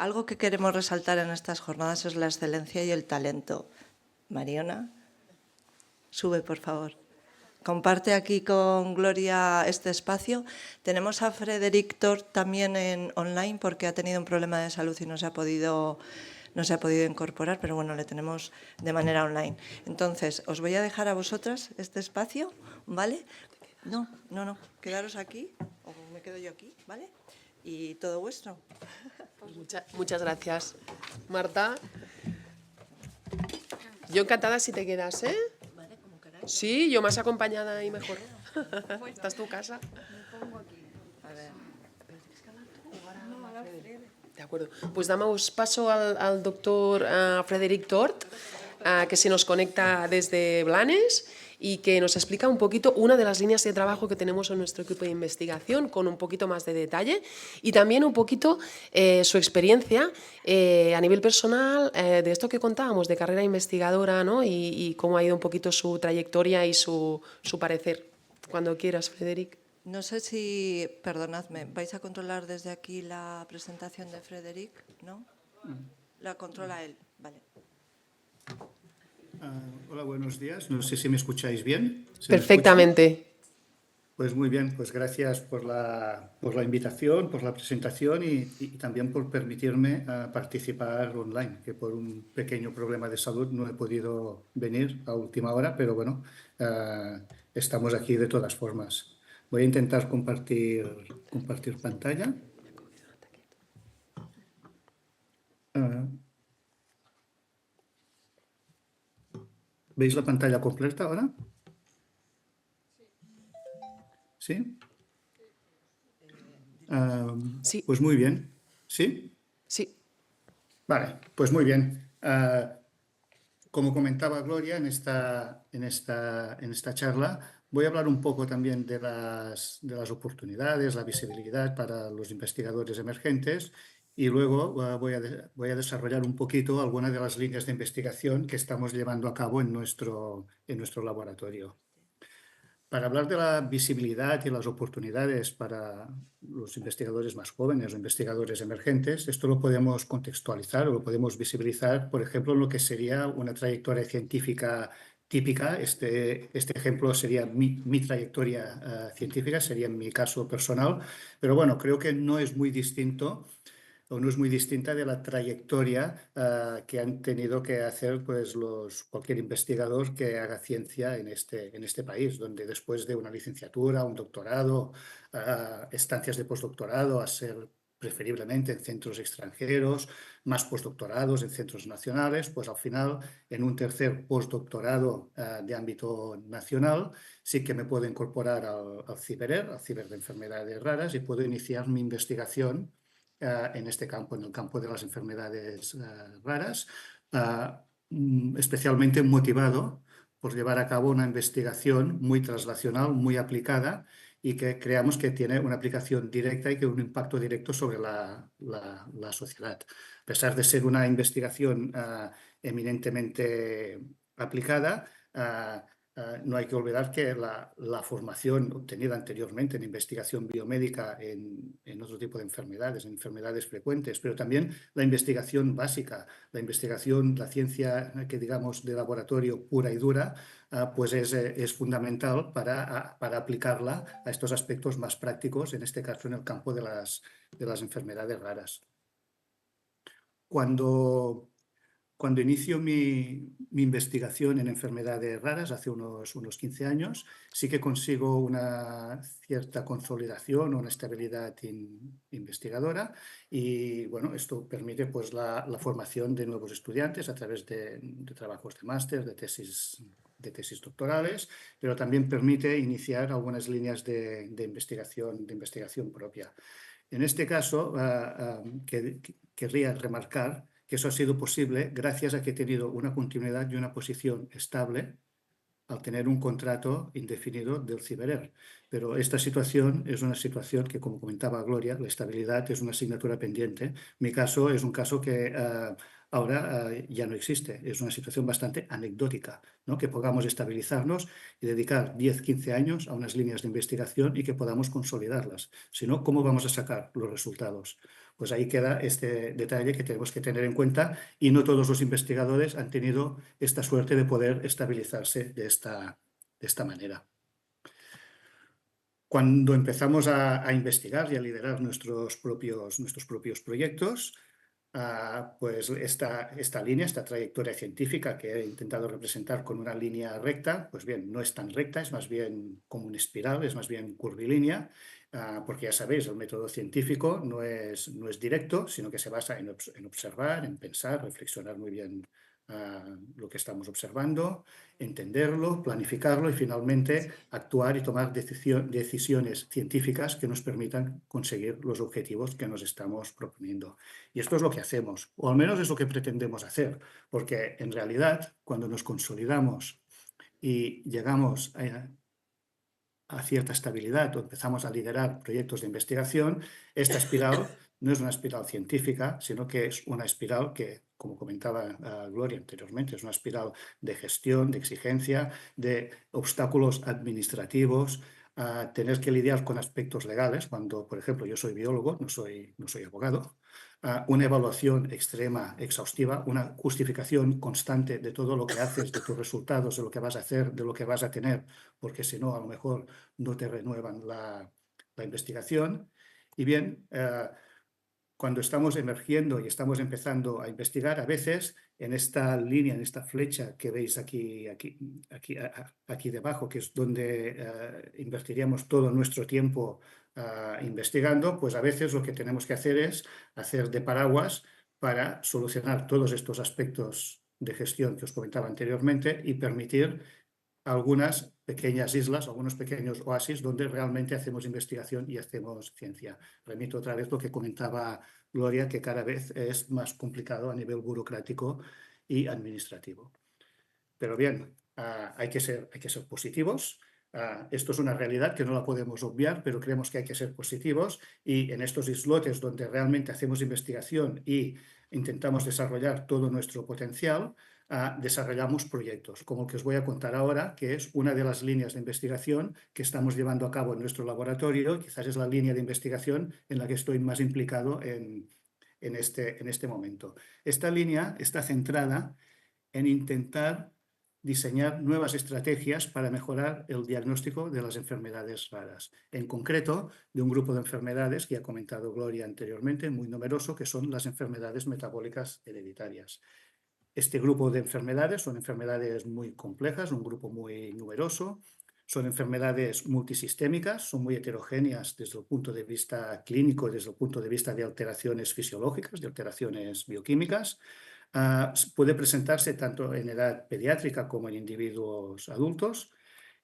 algo que queremos resaltar en estas jornadas es la excelencia y el talento. Mariona, sube, por favor. Comparte aquí con Gloria este espacio. Tenemos a Frederic Tort también en online porque ha tenido un problema de salud y no se ha podido incorporar, pero bueno, le tenemos de manera online. Entonces, os voy a dejar a vosotras este espacio, ¿vale? No, quedaros aquí, o me quedo yo aquí, ¿vale? Y todo vuestro. Muchas gracias, Marta. Yo encantada si te quedas, ¿eh? Vale, como queráis. Sí, yo más acompañada y mejor. Esta es tu casa. A ver. De acuerdo. Pues damos paso al doctor Frederic Tort, que se nos conecta desde Blanes y que nos explica un poquito una de las líneas de trabajo que tenemos en nuestro equipo de investigación con un poquito más de detalle y también un poquito su experiencia a nivel personal de esto que contábamos, de carrera investigadora, ¿no? Y cómo ha ido un poquito su trayectoria y su parecer. Cuando quieras, Frederic. No sé si, perdonadme, ¿vais a controlar desde aquí la presentación de Frederic? ¿No? La controla él, vale. Hola, buenos días. No sé si me escucháis bien. ¿Se me Perfectamente. escucha? Pues muy bien, pues gracias por la invitación, por la presentación y también por permitirme participar online, que por un pequeño problema de salud no he podido venir a última hora, pero bueno, estamos aquí de todas formas. Voy a intentar compartir pantalla. ¿Veis la pantalla completa ahora? ¿Sí? Sí. Pues muy bien. ¿Sí? Sí. Vale, pues muy bien. Como comentaba Gloria en esta charla, voy a hablar un poco también de las oportunidades, la visibilidad para los investigadores emergentes y luego voy a desarrollar un poquito algunas de las líneas de investigación que estamos llevando a cabo en nuestro laboratorio. Para hablar de la visibilidad y las oportunidades para los investigadores más jóvenes o investigadores emergentes, esto lo podemos contextualizar o lo podemos visibilizar, por ejemplo, en lo que sería una trayectoria científica típica. Este ejemplo sería mi trayectoria científica, sería en mi caso personal, pero bueno, creo que no es muy distinto o no es muy distinta de la trayectoria que han tenido que hacer pues, cualquier investigador que haga ciencia en este país, donde después de una licenciatura, un doctorado, estancias de postdoctorado, a ser preferiblemente en centros extranjeros, más postdoctorados en centros nacionales, pues al final en un tercer postdoctorado de ámbito nacional sí que me puedo incorporar al CIBERER, al Ciber de Enfermedades Raras, y puedo iniciar mi investigación en este campo, en el campo de las enfermedades raras, especialmente motivado por llevar a cabo una investigación muy translacional, muy aplicada y que creamos que tiene una aplicación directa y que un impacto directo sobre la sociedad. A pesar de ser una investigación eminentemente aplicada, no hay que olvidar que la formación obtenida anteriormente en investigación biomédica en otro tipo de enfermedades, en enfermedades frecuentes, pero también la investigación básica, la ciencia que digamos de laboratorio pura y dura, pues es fundamental para aplicarla a estos aspectos más prácticos, en este caso en el campo de las enfermedades raras. Cuando inicio mi investigación en enfermedades raras, hace unos 15 años, sí que consigo una cierta consolidación o una estabilidad investigadora y, bueno, esto permite pues, la formación de nuevos estudiantes a través de trabajos de máster, de tesis doctorales, pero también permite iniciar algunas líneas de investigación propia. En este caso, querría remarcar que eso ha sido posible gracias a que he tenido una continuidad y una posición estable al tener un contrato indefinido del CIBERER. Pero esta situación es una situación que, como comentaba Gloria, la estabilidad es una asignatura pendiente. Mi caso es un caso que ahora ya no existe. Es una situación bastante anecdótica, ¿no? Que podamos estabilizarnos y dedicar 10, 15 años a unas líneas de investigación y que podamos consolidarlas. Si no, ¿cómo vamos a sacar los resultados? Pues ahí queda este detalle que tenemos que tener en cuenta y no todos los investigadores han tenido esta suerte de poder estabilizarse de esta manera. Cuando empezamos a investigar y a liderar nuestros propios proyectos, pues esta línea, esta trayectoria científica que he intentado representar con una línea recta, pues bien, no es tan recta, es más bien como una espiral, es más bien curvilínea, porque ya sabéis, el método científico no es directo, sino que se basa en observar, en pensar, reflexionar muy bien lo que estamos observando, entenderlo, planificarlo y finalmente actuar y tomar decisiones científicas que nos permitan conseguir los objetivos que nos estamos proponiendo. Y esto es lo que hacemos, o al menos es lo que pretendemos hacer, porque en realidad cuando nos consolidamos y llegamos a cierta estabilidad o empezamos a liderar proyectos de investigación, esta espiral no es una espiral científica, sino que es una espiral que, como comentaba Gloria anteriormente, es una espiral de gestión, de exigencia, de obstáculos administrativos, tener que lidiar con aspectos legales, cuando, por ejemplo, yo soy biólogo, no soy abogado, una evaluación extrema, exhaustiva, una justificación constante de todo lo que haces, de tus resultados, de lo que vas a hacer, de lo que vas a tener, porque si no, a lo mejor no te renuevan la investigación. Y bien, cuando estamos emergiendo y estamos empezando a investigar, a veces en esta línea, en esta flecha que veis aquí debajo, que es donde invertiríamos todo nuestro tiempo investigando, pues a veces lo que tenemos que hacer es hacer de paraguas para solucionar todos estos aspectos de gestión que os comentaba anteriormente y permitir algunas pequeñas islas, algunos pequeños oasis donde realmente hacemos investigación y hacemos ciencia. Remito otra vez lo que comentaba Gloria, que cada vez es más complicado a nivel burocrático y administrativo. Pero bien, hay que ser positivos. Esto es una realidad que no la podemos obviar, pero creemos que hay que ser positivos y en estos islotes donde realmente hacemos investigación y intentamos desarrollar todo nuestro potencial, desarrollamos proyectos, como el que os voy a contar ahora, que es una de las líneas de investigación que estamos llevando a cabo en nuestro laboratorio. Quizás es la línea de investigación en la que estoy más implicado en este momento. Esta línea está centrada en intentar diseñar nuevas estrategias para mejorar el diagnóstico de las enfermedades raras. En concreto, de un grupo de enfermedades que ha comentado Gloria anteriormente, muy numeroso, que son las enfermedades metabólicas hereditarias. Este grupo de enfermedades son enfermedades muy complejas, un grupo muy numeroso, son enfermedades multisistémicas, son muy heterogéneas desde el punto de vista clínico y desde el punto de vista de alteraciones fisiológicas, de alteraciones bioquímicas. Puede presentarse tanto en edad pediátrica como en individuos adultos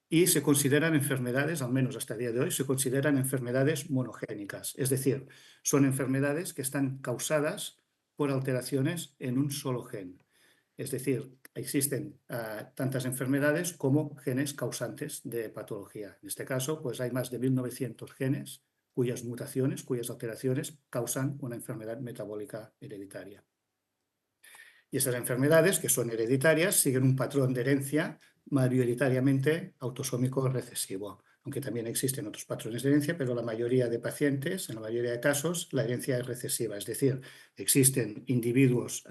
y se consideran enfermedades, al menos hasta el día de hoy, se consideran enfermedades monogénicas, es decir, son enfermedades que están causadas por alteraciones en un solo gen. Es decir, existen tantas enfermedades como genes causantes de patología. En este caso, pues hay más de 1.900 genes cuyas mutaciones, cuyas alteraciones causan una enfermedad metabólica hereditaria. Y estas enfermedades, que son hereditarias, siguen un patrón de herencia mayoritariamente autosómico recesivo, aunque también existen otros patrones de herencia, pero la mayoría de pacientes, en la mayoría de casos, la herencia es recesiva, es decir, existen individuos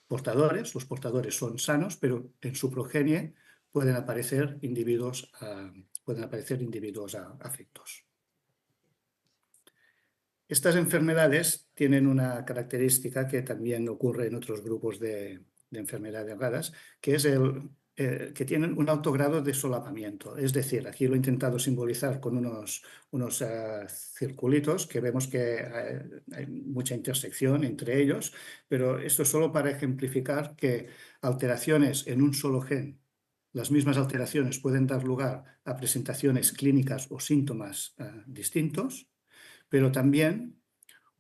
portadores, los portadores son sanos, pero en su progenie pueden aparecer individuos afectos. Estas enfermedades tienen una característica que también ocurre en otros grupos de enfermedades raras, que es que tienen un alto grado de solapamiento. Es decir, aquí lo he intentado simbolizar con unos circulitos que vemos que hay mucha intersección entre ellos, pero esto es solo para ejemplificar que alteraciones en un solo gen, las mismas alteraciones pueden dar lugar a presentaciones clínicas o síntomas distintos, pero también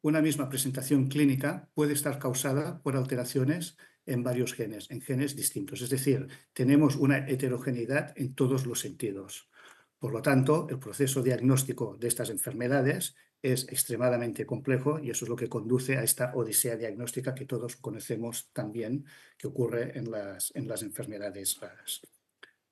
una misma presentación clínica puede estar causada por alteraciones en varios genes, en genes distintos. Es decir, tenemos una heterogeneidad en todos los sentidos. Por lo tanto, el proceso diagnóstico de estas enfermedades es extremadamente complejo y eso es lo que conduce a esta odisea diagnóstica que todos conocemos tan bien que ocurre en las enfermedades raras.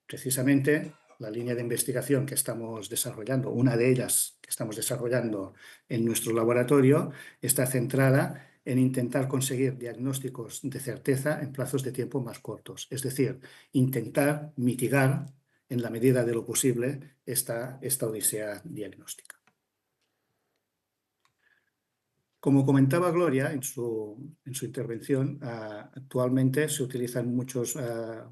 Precisamente la línea de investigación que estamos desarrollando, una de ellas que estamos desarrollando en nuestro laboratorio, está centrada en intentar conseguir diagnósticos de certeza en plazos de tiempo más cortos. Es decir, intentar mitigar, en la medida de lo posible, esta odisea diagnóstica. Como comentaba Gloria en su intervención, actualmente se utilizan muchos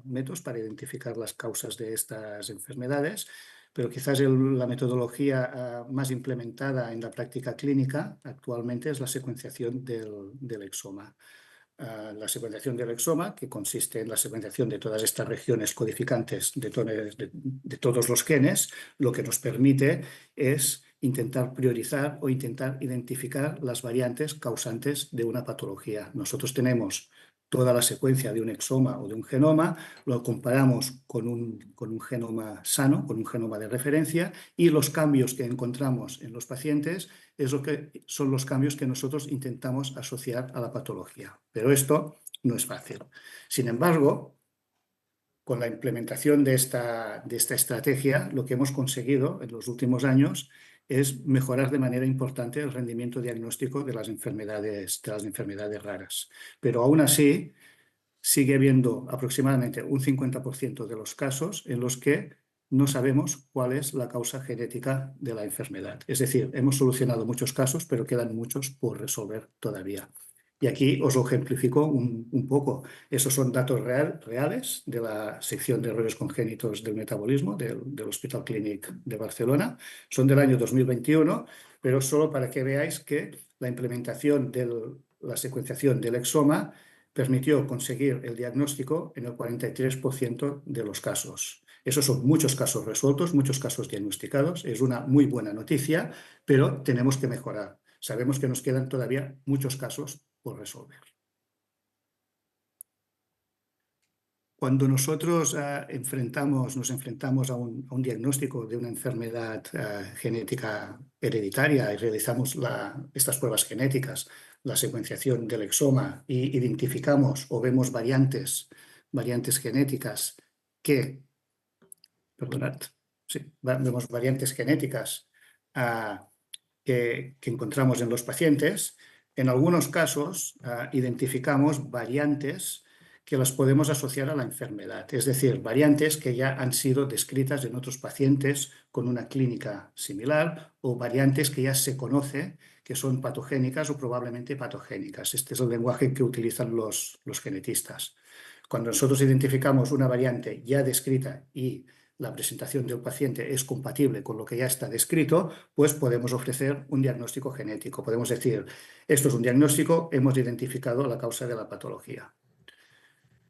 métodos para identificar las causas de estas enfermedades, pero quizás la metodología más implementada en la práctica clínica actualmente es la secuenciación del exoma. La secuenciación del exoma, que consiste en la secuenciación de todas estas regiones codificantes de todos los genes, lo que nos permite es intentar priorizar o intentar identificar las variantes causantes de una patología. Nosotros tenemos toda la secuencia de un exoma o de un genoma, lo comparamos con un genoma sano, con un genoma de referencia, y los cambios que encontramos en los pacientes son los cambios que nosotros intentamos asociar a la patología. Pero esto no es fácil. Sin embargo, con la implementación de esta estrategia, lo que hemos conseguido en los últimos años es mejorar de manera importante el rendimiento diagnóstico de las enfermedades raras. Pero aún así, sigue habiendo aproximadamente un 50% de los casos en los que no sabemos cuál es la causa genética de la enfermedad. Es decir, hemos solucionado muchos casos, pero quedan muchos por resolver todavía. Y aquí os lo ejemplifico un poco. Esos son datos reales de la sección de errores congénitos del metabolismo del Hospital Clínic de Barcelona. Son del año 2021, pero solo para que veáis que la implementación de la secuenciación del exoma permitió conseguir el diagnóstico en el 43% de los casos. Esos son muchos casos resueltos, muchos casos diagnosticados. Es una muy buena noticia, pero tenemos que mejorar. Sabemos que nos quedan todavía muchos casos por resolver. Cuando nosotros nos enfrentamos a un diagnóstico de una enfermedad genética hereditaria y realizamos estas pruebas genéticas, la secuenciación del exoma, y identificamos o vemos variantes genéticas vemos variantes genéticas que encontramos en los pacientes, en algunos casos identificamos variantes que las podemos asociar a la enfermedad, es decir, variantes que ya han sido descritas en otros pacientes con una clínica similar o variantes que ya se conoce que son patogénicas o probablemente patogénicas. Este es el lenguaje que utilizan los genetistas. Cuando nosotros identificamos una variante ya descrita y la presentación del paciente es compatible con lo que ya está descrito, pues podemos ofrecer un diagnóstico genético. Podemos decir, esto es un diagnóstico, hemos identificado la causa de la patología.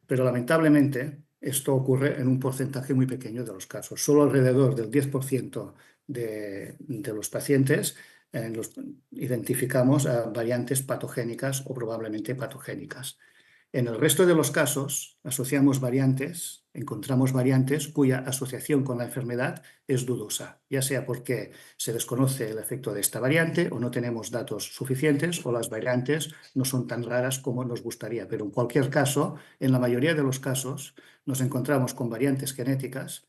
Pero lamentablemente esto ocurre en un porcentaje muy pequeño de los casos. Solo alrededor del 10% de los pacientes identificamos variantes patogénicas o probablemente patogénicas. En el resto de los casos encontramos variantes cuya asociación con la enfermedad es dudosa, ya sea porque se desconoce el efecto de esta variante o no tenemos datos suficientes o las variantes no son tan raras como nos gustaría. Pero en cualquier caso, en la mayoría de los casos, nos encontramos con variantes genéticas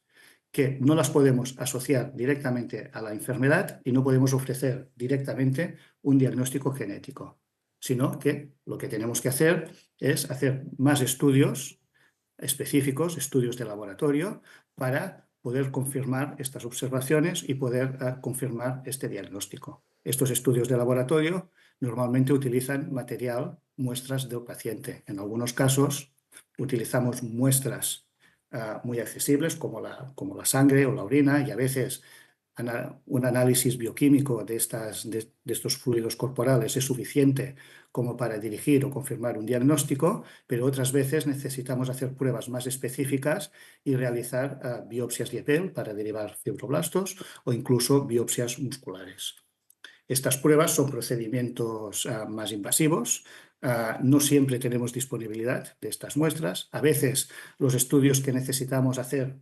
que no las podemos asociar directamente a la enfermedad y no podemos ofrecer directamente un diagnóstico genético, sino que lo que tenemos que hacer es hacer más estudios específicos, estudios de laboratorio, para poder confirmar estas observaciones y poder confirmar este diagnóstico. Estos estudios de laboratorio normalmente utilizan muestras del paciente. En algunos casos utilizamos muestras muy accesibles como la sangre o la orina, y a veces un análisis bioquímico de estos fluidos corporales es suficiente como para dirigir o confirmar un diagnóstico, pero otras veces necesitamos hacer pruebas más específicas y realizar biopsias de piel para derivar fibroblastos o incluso biopsias musculares. Estas pruebas son procedimientos más invasivos. No siempre tenemos disponibilidad de estas muestras. A veces los estudios que necesitamos hacer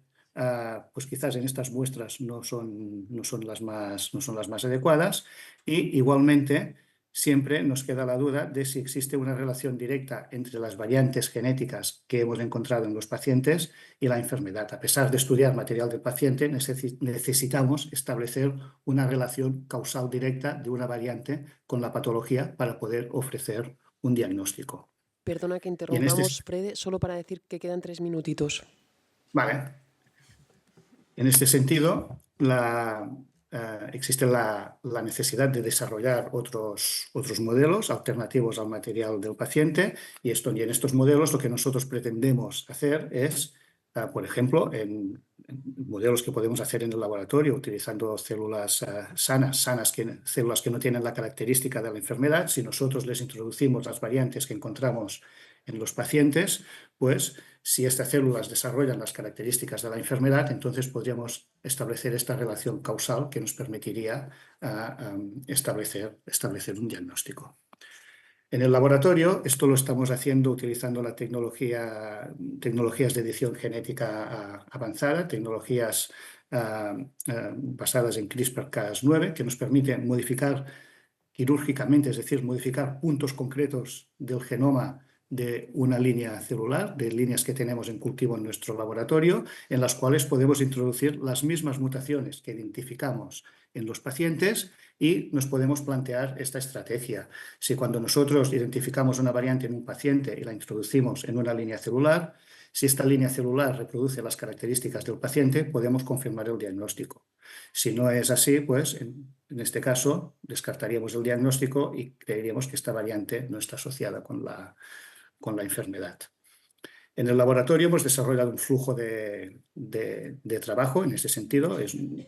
pues quizás en estas muestras no son las más adecuadas, y igualmente siempre nos queda la duda de si existe una relación directa entre las variantes genéticas que hemos encontrado en los pacientes y la enfermedad. A pesar de estudiar material del paciente, necesitamos establecer una relación causal directa de una variante con la patología para poder ofrecer un diagnóstico. Perdona que Y en este, interrumpamos, Frede, solo para decir que quedan 3 minutitos. vale. En este sentido, existe la necesidad de desarrollar otros modelos alternativos al material del paciente y en estos modelos lo que nosotros pretendemos hacer es, por ejemplo, en modelos que podemos hacer en el laboratorio utilizando células células que no tienen la característica de la enfermedad, si nosotros les introducimos las variantes que encontramos en los pacientes, pues si estas células desarrollan las características de la enfermedad, entonces podríamos establecer esta relación causal que nos permitiría establecer un diagnóstico. En el laboratorio, esto lo estamos haciendo utilizando la tecnologías de edición genética avanzada, tecnologías basadas en CRISPR-Cas9, que nos permiten modificar quirúrgicamente, es decir, modificar puntos concretos del genoma de una línea celular, de líneas que tenemos en cultivo en nuestro laboratorio, en las cuales podemos introducir las mismas mutaciones que identificamos en los pacientes y nos podemos plantear esta estrategia. Si cuando nosotros identificamos una variante en un paciente y la introducimos en una línea celular, si esta línea celular reproduce las características del paciente, podemos confirmar el diagnóstico. Si no es así, pues en este caso descartaríamos el diagnóstico y creeríamos que esta variante no está asociada con la enfermedad. En el laboratorio hemos desarrollado un flujo de trabajo en ese sentido.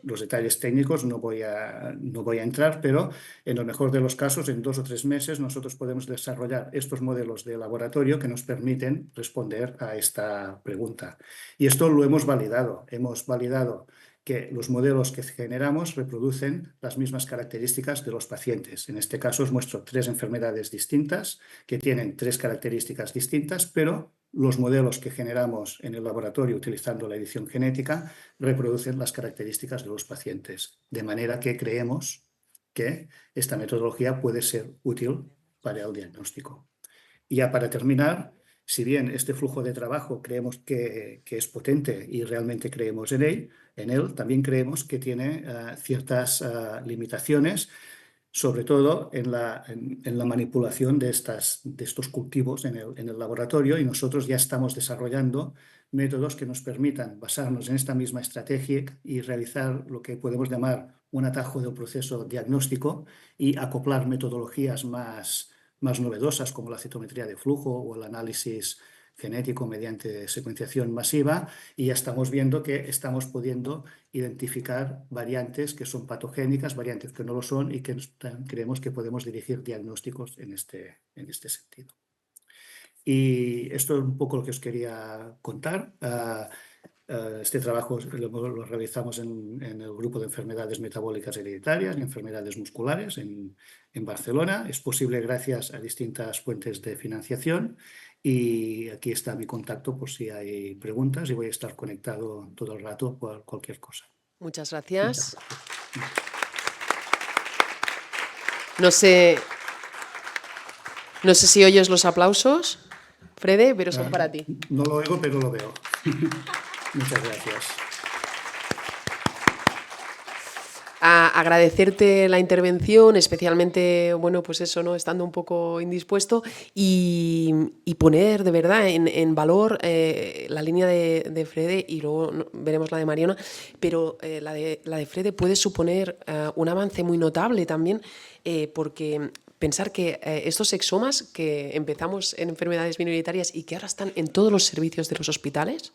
Los detalles técnicos no voy a entrar, pero en lo mejor de los casos, en 2 o 3 meses, nosotros podemos desarrollar estos modelos de laboratorio que nos permiten responder a esta pregunta. Y esto lo hemos validado. Hemos validado que los modelos que generamos reproducen las mismas características de los pacientes. En este caso os muestro 3 enfermedades distintas que tienen 3 características distintas, pero los modelos que generamos en el laboratorio utilizando la edición genética reproducen las características de los pacientes. De manera que creemos que esta metodología puede ser útil para el diagnóstico. Y ya para terminar, si bien este flujo de trabajo creemos que es potente y realmente creemos en él, también creemos que tiene ciertas limitaciones, sobre todo en la manipulación de estos cultivos en el laboratorio, y nosotros ya estamos desarrollando métodos que nos permitan basarnos en esta misma estrategia y realizar lo que podemos llamar un atajo del proceso diagnóstico y acoplar metodologías más novedosas como la citometría de flujo o el análisis genético mediante secuenciación masiva, y ya estamos viendo que estamos pudiendo identificar variantes que son patogénicas, variantes que no lo son, y que creemos que podemos dirigir diagnósticos en este sentido. Y esto es un poco lo que os quería contar. Este trabajo lo realizamos en el grupo de enfermedades metabólicas hereditarias y enfermedades musculares en Barcelona. Es posible gracias a distintas fuentes de financiación, y aquí está mi contacto por si hay preguntas, y voy a estar conectado todo el rato por cualquier cosa. Muchas gracias. No sé si oyes los aplausos, Frede, pero son para ti. No lo oigo, pero lo veo. Muchas gracias. Agradecerte la intervención, especialmente, bueno, pues eso, ¿no? Estando un poco indispuesto, y poner de verdad en valor la línea de Frede, y luego veremos la de Mariona, pero la de Frede puede suponer un avance muy notable también, porque pensar que estos exomas que empezamos en enfermedades minoritarias y que ahora están en todos los servicios de los hospitales,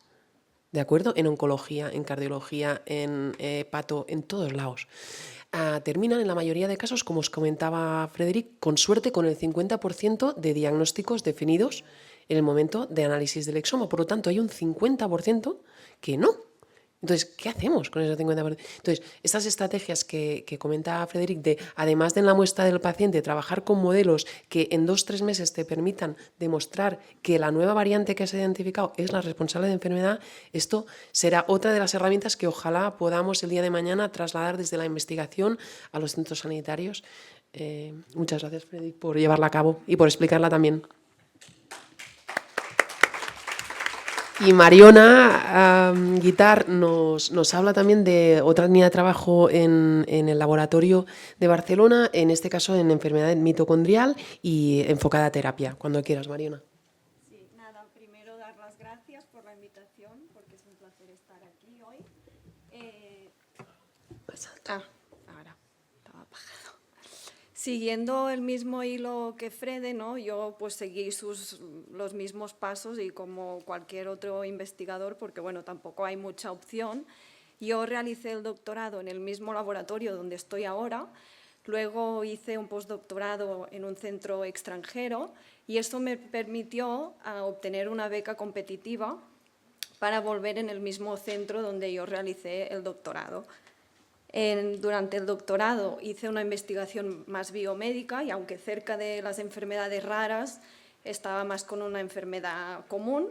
¿de acuerdo? En oncología, en cardiología, en hepato, en todos lados. Terminan en la mayoría de casos, como os comentaba Frederic, con suerte con el 50% de diagnósticos definidos en el momento de análisis del exoma. Por lo tanto, hay un 50% que no. Entonces, ¿qué hacemos con ese 50%? Entonces, estas estrategias que comenta Frederic, de, además de en la muestra del paciente, trabajar con modelos que en 2 o 3 meses te permitan demostrar que la nueva variante que has identificado es la responsable de enfermedad, esto será otra de las herramientas que ojalá podamos el día de mañana trasladar desde la investigación a los centros sanitarios Muchas gracias, Frederic, por llevarla a cabo y por explicarla también. Y Mariona Guitart nos habla también de otra línea de trabajo en el laboratorio de Barcelona, en este caso en enfermedad mitocondrial y enfocada a terapia. Cuando quieras, Mariona. Sí, nada, primero dar las gracias por la invitación, porque es un placer estar aquí hoy. Ahora, estaba apagado. Siguiendo el mismo hilo que Frede, ¿no? Yo pues seguí los mismos pasos y como cualquier otro investigador, porque bueno, tampoco hay mucha opción. Yo realicé el doctorado en el mismo laboratorio donde estoy ahora, luego hice un postdoctorado en un centro extranjero y eso me permitió obtener una beca competitiva para volver en el mismo centro donde yo realicé el doctorado. Durante el doctorado hice una investigación más biomédica y aunque cerca de las enfermedades raras estaba más con una enfermedad común.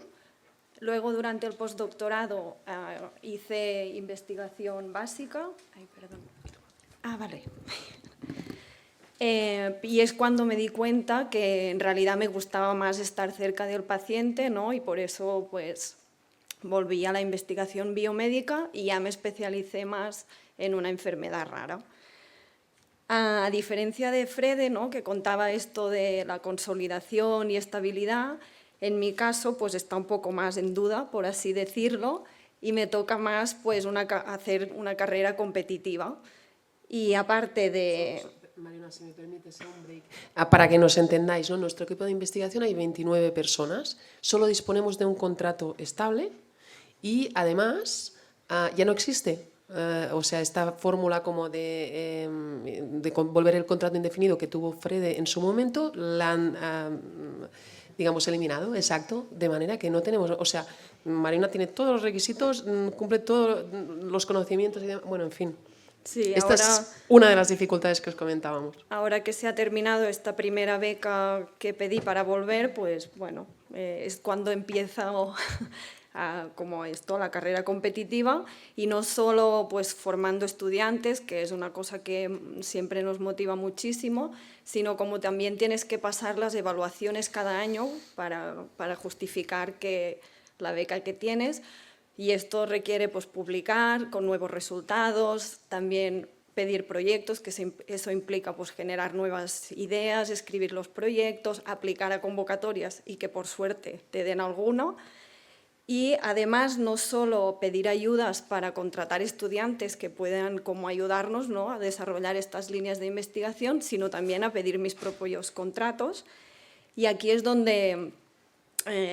Luego durante el postdoctorado hice investigación básica. Ay, perdón. Vale. Y es cuando me di cuenta que en realidad me gustaba más estar cerca del paciente, ¿no? Y por eso pues volví a la investigación biomédica y ya me especialicé más en una enfermedad rara. A diferencia de Frede, ¿no? Que contaba esto de la consolidación y estabilidad, en mi caso pues está un poco más en duda, por así decirlo, y me toca más pues hacer una carrera competitiva. Y aparte de... Mariona, si me permites un break. Para que nos entendáis, ¿no? En nuestro equipo de investigación hay 29 personas, solo disponemos de un contrato estable y además ya no existe. O sea, esta fórmula como de volver el contrato indefinido que tuvo Frede en su momento, la han, digamos, eliminado, exacto, de manera que no tenemos, o sea, Mariona tiene todos los requisitos, cumple todos los conocimientos, bueno, en fin. Sí, esta es una de las dificultades que os comentábamos. Ahora que se ha terminado esta primera beca que pedí para volver, pues bueno, es cuando empieza como esto, la carrera competitiva y no solo pues formando estudiantes, que es una cosa que siempre nos motiva muchísimo, sino como también tienes que pasar las evaluaciones cada año para justificar que la beca que tienes, y esto requiere pues publicar con nuevos resultados, también pedir proyectos, que eso implica pues generar nuevas ideas, escribir los proyectos, aplicar a convocatorias y que por suerte te den alguno. Y además no solo pedir ayudas para contratar estudiantes que puedan como ayudarnos, ¿no? A desarrollar estas líneas de investigación, sino también a pedir mis propios contratos. Y aquí es donde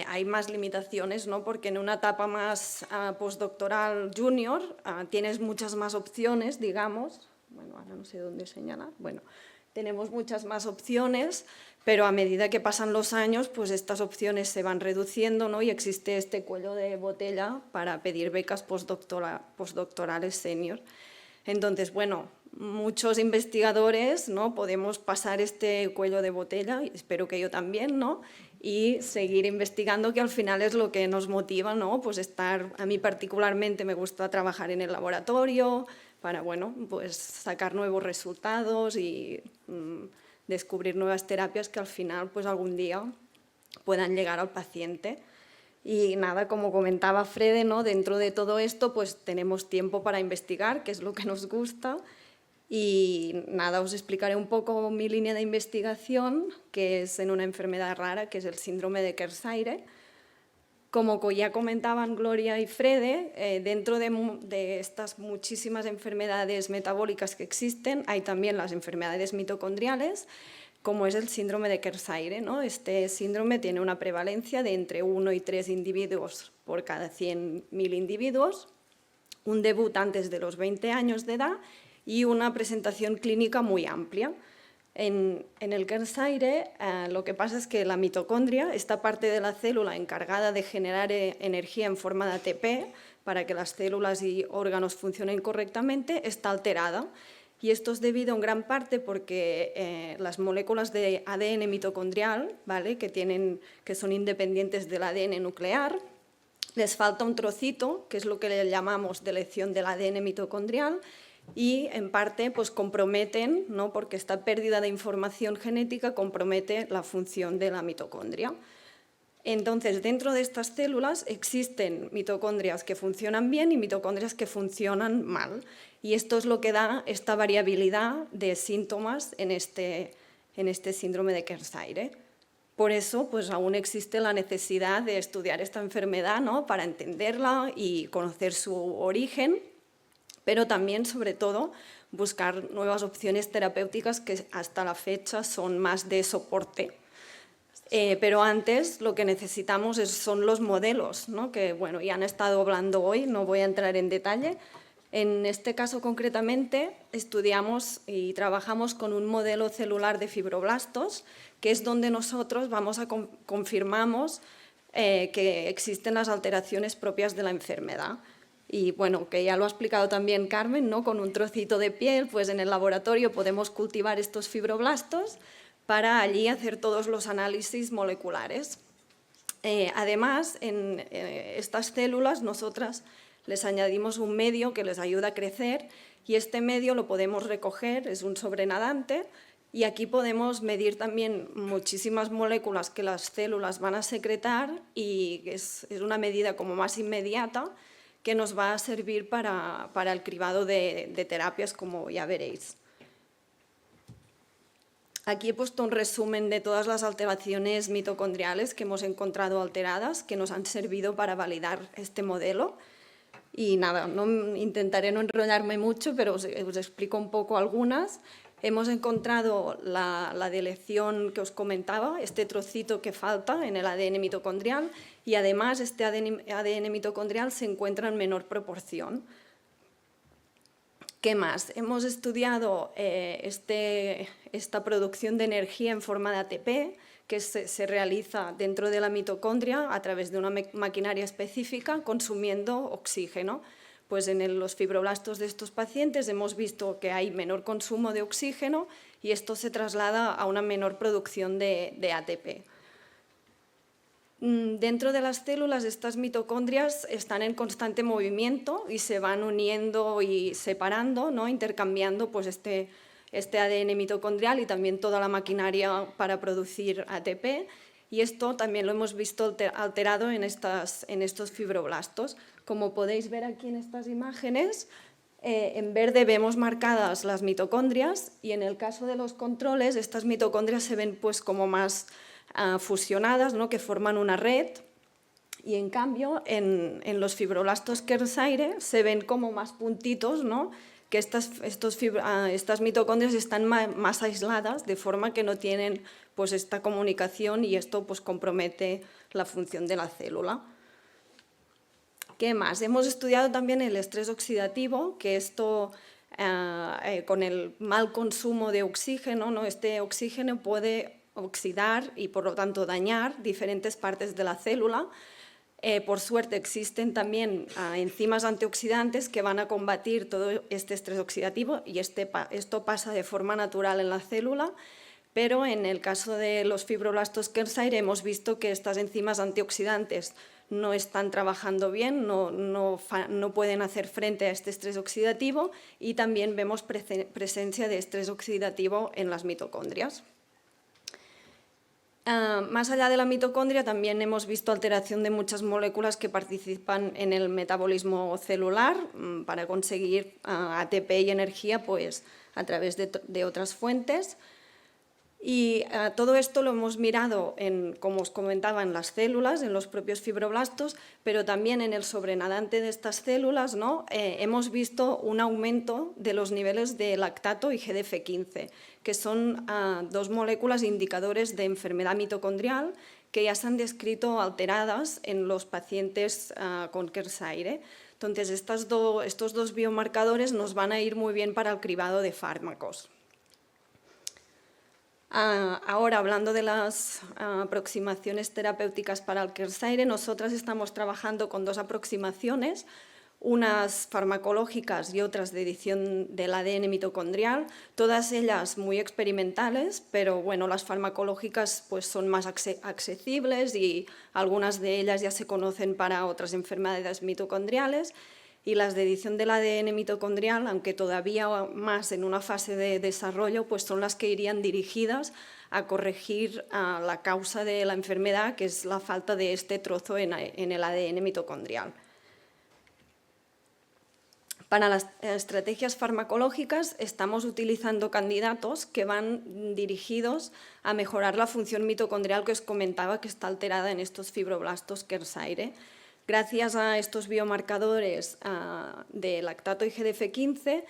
hay más limitaciones, ¿no? Porque en una etapa más postdoctoral junior tienes muchas más opciones, digamos. Bueno, ahora no sé dónde señalar. Bueno, tenemos muchas más opciones, pero a medida que pasan los años, pues estas opciones se van reduciendo, ¿no? Y existe este cuello de botella para pedir becas postdoctorales senior. Entonces, bueno, muchos investigadores, ¿no? Podemos pasar este cuello de botella, y espero que yo también, ¿no? Y seguir investigando, que al final es lo que nos motiva, ¿no? Pues a mí particularmente me gusta trabajar en el laboratorio para, bueno, pues sacar nuevos resultados y descubrir nuevas terapias que al final pues algún día puedan llegar al paciente. Y nada, como comentaba Frede, ¿no? Dentro de todo esto pues tenemos tiempo para investigar, que es lo que nos gusta. Y nada, os explicaré un poco mi línea de investigación, que es en una enfermedad rara, que es el síndrome de Kearns-Sayre. Como ya comentaban Gloria y Frede, dentro de estas muchísimas enfermedades metabólicas que existen, hay también las enfermedades mitocondriales, como es el síndrome de Kearns-Sayre, ¿no? Este síndrome tiene una prevalencia de entre 1 y 3 individuos por cada 100.000 individuos, un debut antes de los 20 años de edad y una presentación clínica muy amplia. En el Kearns-Sayre lo que pasa es que la mitocondria, esta parte de la célula encargada de generar energía en forma de ATP para que las células y órganos funcionen correctamente, está alterada. Y esto es debido en gran parte porque las moléculas de ADN mitocondrial, ¿vale? que son independientes del ADN nuclear, les falta un trocito, que es lo que le llamamos deleción del ADN mitocondrial, y en parte pues comprometen, ¿no? Porque esta pérdida de información genética compromete la función de la mitocondria. Entonces, dentro de estas células existen mitocondrias que funcionan bien y mitocondrias que funcionan mal. Y esto es lo que da esta variabilidad de síntomas en este síndrome de Kearns-Sayre. Por eso, pues aún existe la necesidad de estudiar esta enfermedad, ¿no? Para entenderla y conocer su origen, pero también, sobre todo, buscar nuevas opciones terapéuticas que hasta la fecha son más de soporte. Pero antes lo que necesitamos son los modelos, ¿no? Que bueno, ya han estado hablando hoy, no voy a entrar en detalle. En este caso concretamente estudiamos y trabajamos con un modelo celular de fibroblastos, que es donde nosotros confirmamos que existen las alteraciones propias de la enfermedad. Y bueno, que ya lo ha explicado también Carmen, ¿no? Con un trocito de piel, pues en el laboratorio podemos cultivar estos fibroblastos para allí hacer todos los análisis moleculares. Además, en estas células nosotras les añadimos un medio que les ayuda a crecer y este medio lo podemos recoger, es un sobrenadante, y aquí podemos medir también muchísimas moléculas que las células van a secretar y es una medida como más inmediata que nos va a servir para el cribado de terapias, como ya veréis. Aquí he puesto un resumen de todas las alteraciones mitocondriales que hemos encontrado alteradas, que nos han servido para validar este modelo. Y nada, intentaré no enrollarme mucho, pero os explico un poco algunas. Hemos encontrado la deleción que os comentaba, este trocito que falta en el ADN mitocondrial, y además este ADN mitocondrial se encuentra en menor proporción. ¿Qué más? Hemos estudiado esta producción de energía en forma de ATP que se realiza dentro de la mitocondria a través de una maquinaria específica consumiendo oxígeno. Pues en los fibroblastos de estos pacientes hemos visto que hay menor consumo de oxígeno y esto se traslada a una menor producción de ATP. Dentro de las células, estas mitocondrias están en constante movimiento y se van uniendo y separando, ¿no? Intercambiando pues, este ADN mitocondrial y también toda la maquinaria para producir ATP. Y esto también lo hemos visto alterado en estos fibroblastos. Como podéis ver aquí en estas imágenes, en verde vemos marcadas las mitocondrias y en el caso de los controles, estas mitocondrias se ven pues, como más fusionadas, ¿no? Que forman una red, y en cambio en los fibroblastos Kearns-Sayre se ven como más puntitos, ¿no? Que estas mitocondrias están más aisladas, de forma que no tienen pues, esta comunicación y esto pues, compromete la función de la célula. ¿Qué más? Hemos estudiado también el estrés oxidativo, que esto con el mal consumo de oxígeno, ¿no? Este oxígeno puede oxidar y por lo tanto dañar diferentes partes de la célula. Por suerte existen también enzimas antioxidantes que van a combatir todo este estrés oxidativo y esto pasa de forma natural en la célula, pero en el caso de los fibroblastos Kearns-Sayre hemos visto que estas enzimas antioxidantes no están trabajando bien, no pueden hacer frente a este estrés oxidativo y también vemos presencia de estrés oxidativo en las mitocondrias. Más allá de la mitocondria también hemos visto alteración de muchas moléculas que participan en el metabolismo celular para conseguir ATP y energía pues, a través de otras fuentes. Y todo esto lo hemos mirado, como os comentaba, en las células, en los propios fibroblastos, pero también en el sobrenadante de estas células, ¿no? Hemos visto un aumento de los niveles de lactato y GDF15, que son dos moléculas indicadores de enfermedad mitocondrial que ya se han descrito alteradas en los pacientes con Kearns-Sayre. Entonces, estos dos biomarcadores nos van a ir muy bien para el cribado de fármacos. Ahora, hablando de las aproximaciones terapéuticas para el Kearns-Sayre, nosotras estamos trabajando con dos aproximaciones, unas farmacológicas y otras de edición del ADN mitocondrial, todas ellas muy experimentales, pero bueno, las farmacológicas pues, son más accesibles y algunas de ellas ya se conocen para otras enfermedades mitocondriales. y las de edición del ADN mitocondrial, aunque todavía más en una fase de desarrollo, pues son las que irían dirigidas a corregir la causa de la enfermedad, que es la falta de este trozo en el ADN mitocondrial. Para las estrategias farmacológicas estamos utilizando candidatos que van dirigidos a mejorar la función mitocondrial que os comentaba que está alterada en estos fibroblastos Kearns-Sayre. Gracias a estos biomarcadores de lactato IGDF-15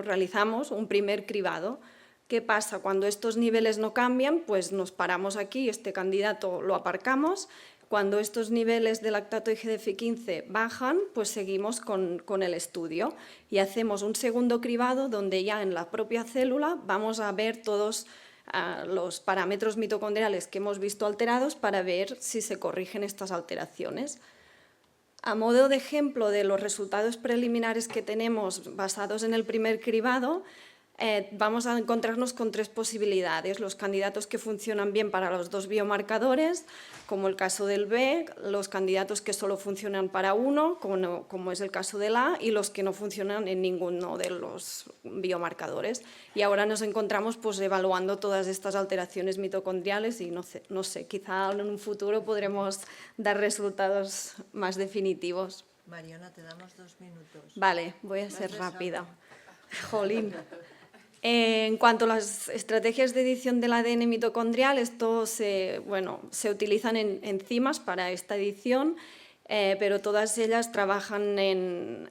realizamos un primer cribado. ¿Qué pasa? Cuando estos niveles no cambian, pues nos paramos aquí, este candidato lo aparcamos. Cuando estos niveles de lactato IGDF-15 bajan, pues seguimos con el estudio y hacemos un segundo cribado donde ya en la propia célula vamos a ver todos los parámetros mitocondriales que hemos visto alterados para ver si se corrigen estas alteraciones. A modo de ejemplo de los resultados preliminares que tenemos basados en el primer cribado, vamos a encontrarnos con tres posibilidades: los candidatos que funcionan bien para los dos biomarcadores, como el caso del B, los candidatos que solo funcionan para uno, como es el caso del A, y los que no funcionan en ninguno de los biomarcadores. Y ahora nos encontramos pues evaluando todas estas alteraciones mitocondriales y no sé, quizá en un futuro podremos dar resultados más definitivos. Mariona, te damos 2 minutos. Vale, voy a ser rápida. Jolín. En cuanto a las estrategias de edición del ADN mitocondrial, esto se utilizan en enzimas para esta edición, pero todas ellas trabajan en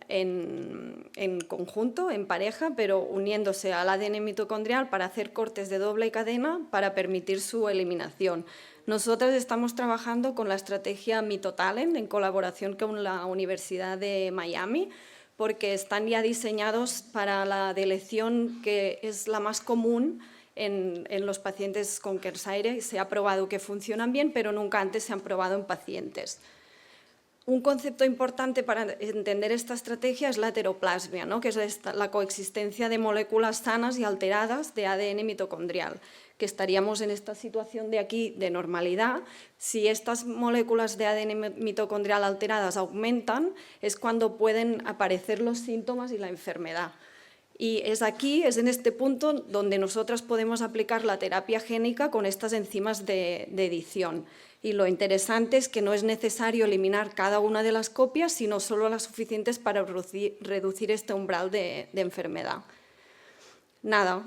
conjunto, en pareja, pero uniéndose al ADN mitocondrial para hacer cortes de doble cadena para permitir su eliminación. Nosotras estamos trabajando con la estrategia Mitotalent en colaboración con la Universidad de Miami, porque están ya diseñados para la deleción que es la más común en los pacientes con Kearns-Sayre. Se ha probado que funcionan bien, pero nunca antes se han probado en pacientes. Un concepto importante para entender esta estrategia es la heteroplasmia, ¿no? Que es la coexistencia de moléculas sanas y alteradas de ADN mitocondrial, que estaríamos en esta situación de aquí de normalidad. Si estas moléculas de ADN mitocondrial alteradas aumentan, es cuando pueden aparecer los síntomas y la enfermedad. Y es en este punto, donde nosotras podemos aplicar la terapia génica con estas enzimas de edición. Y lo interesante es que no es necesario eliminar cada una de las copias, sino solo las suficientes para reducir este umbral de enfermedad. Nada,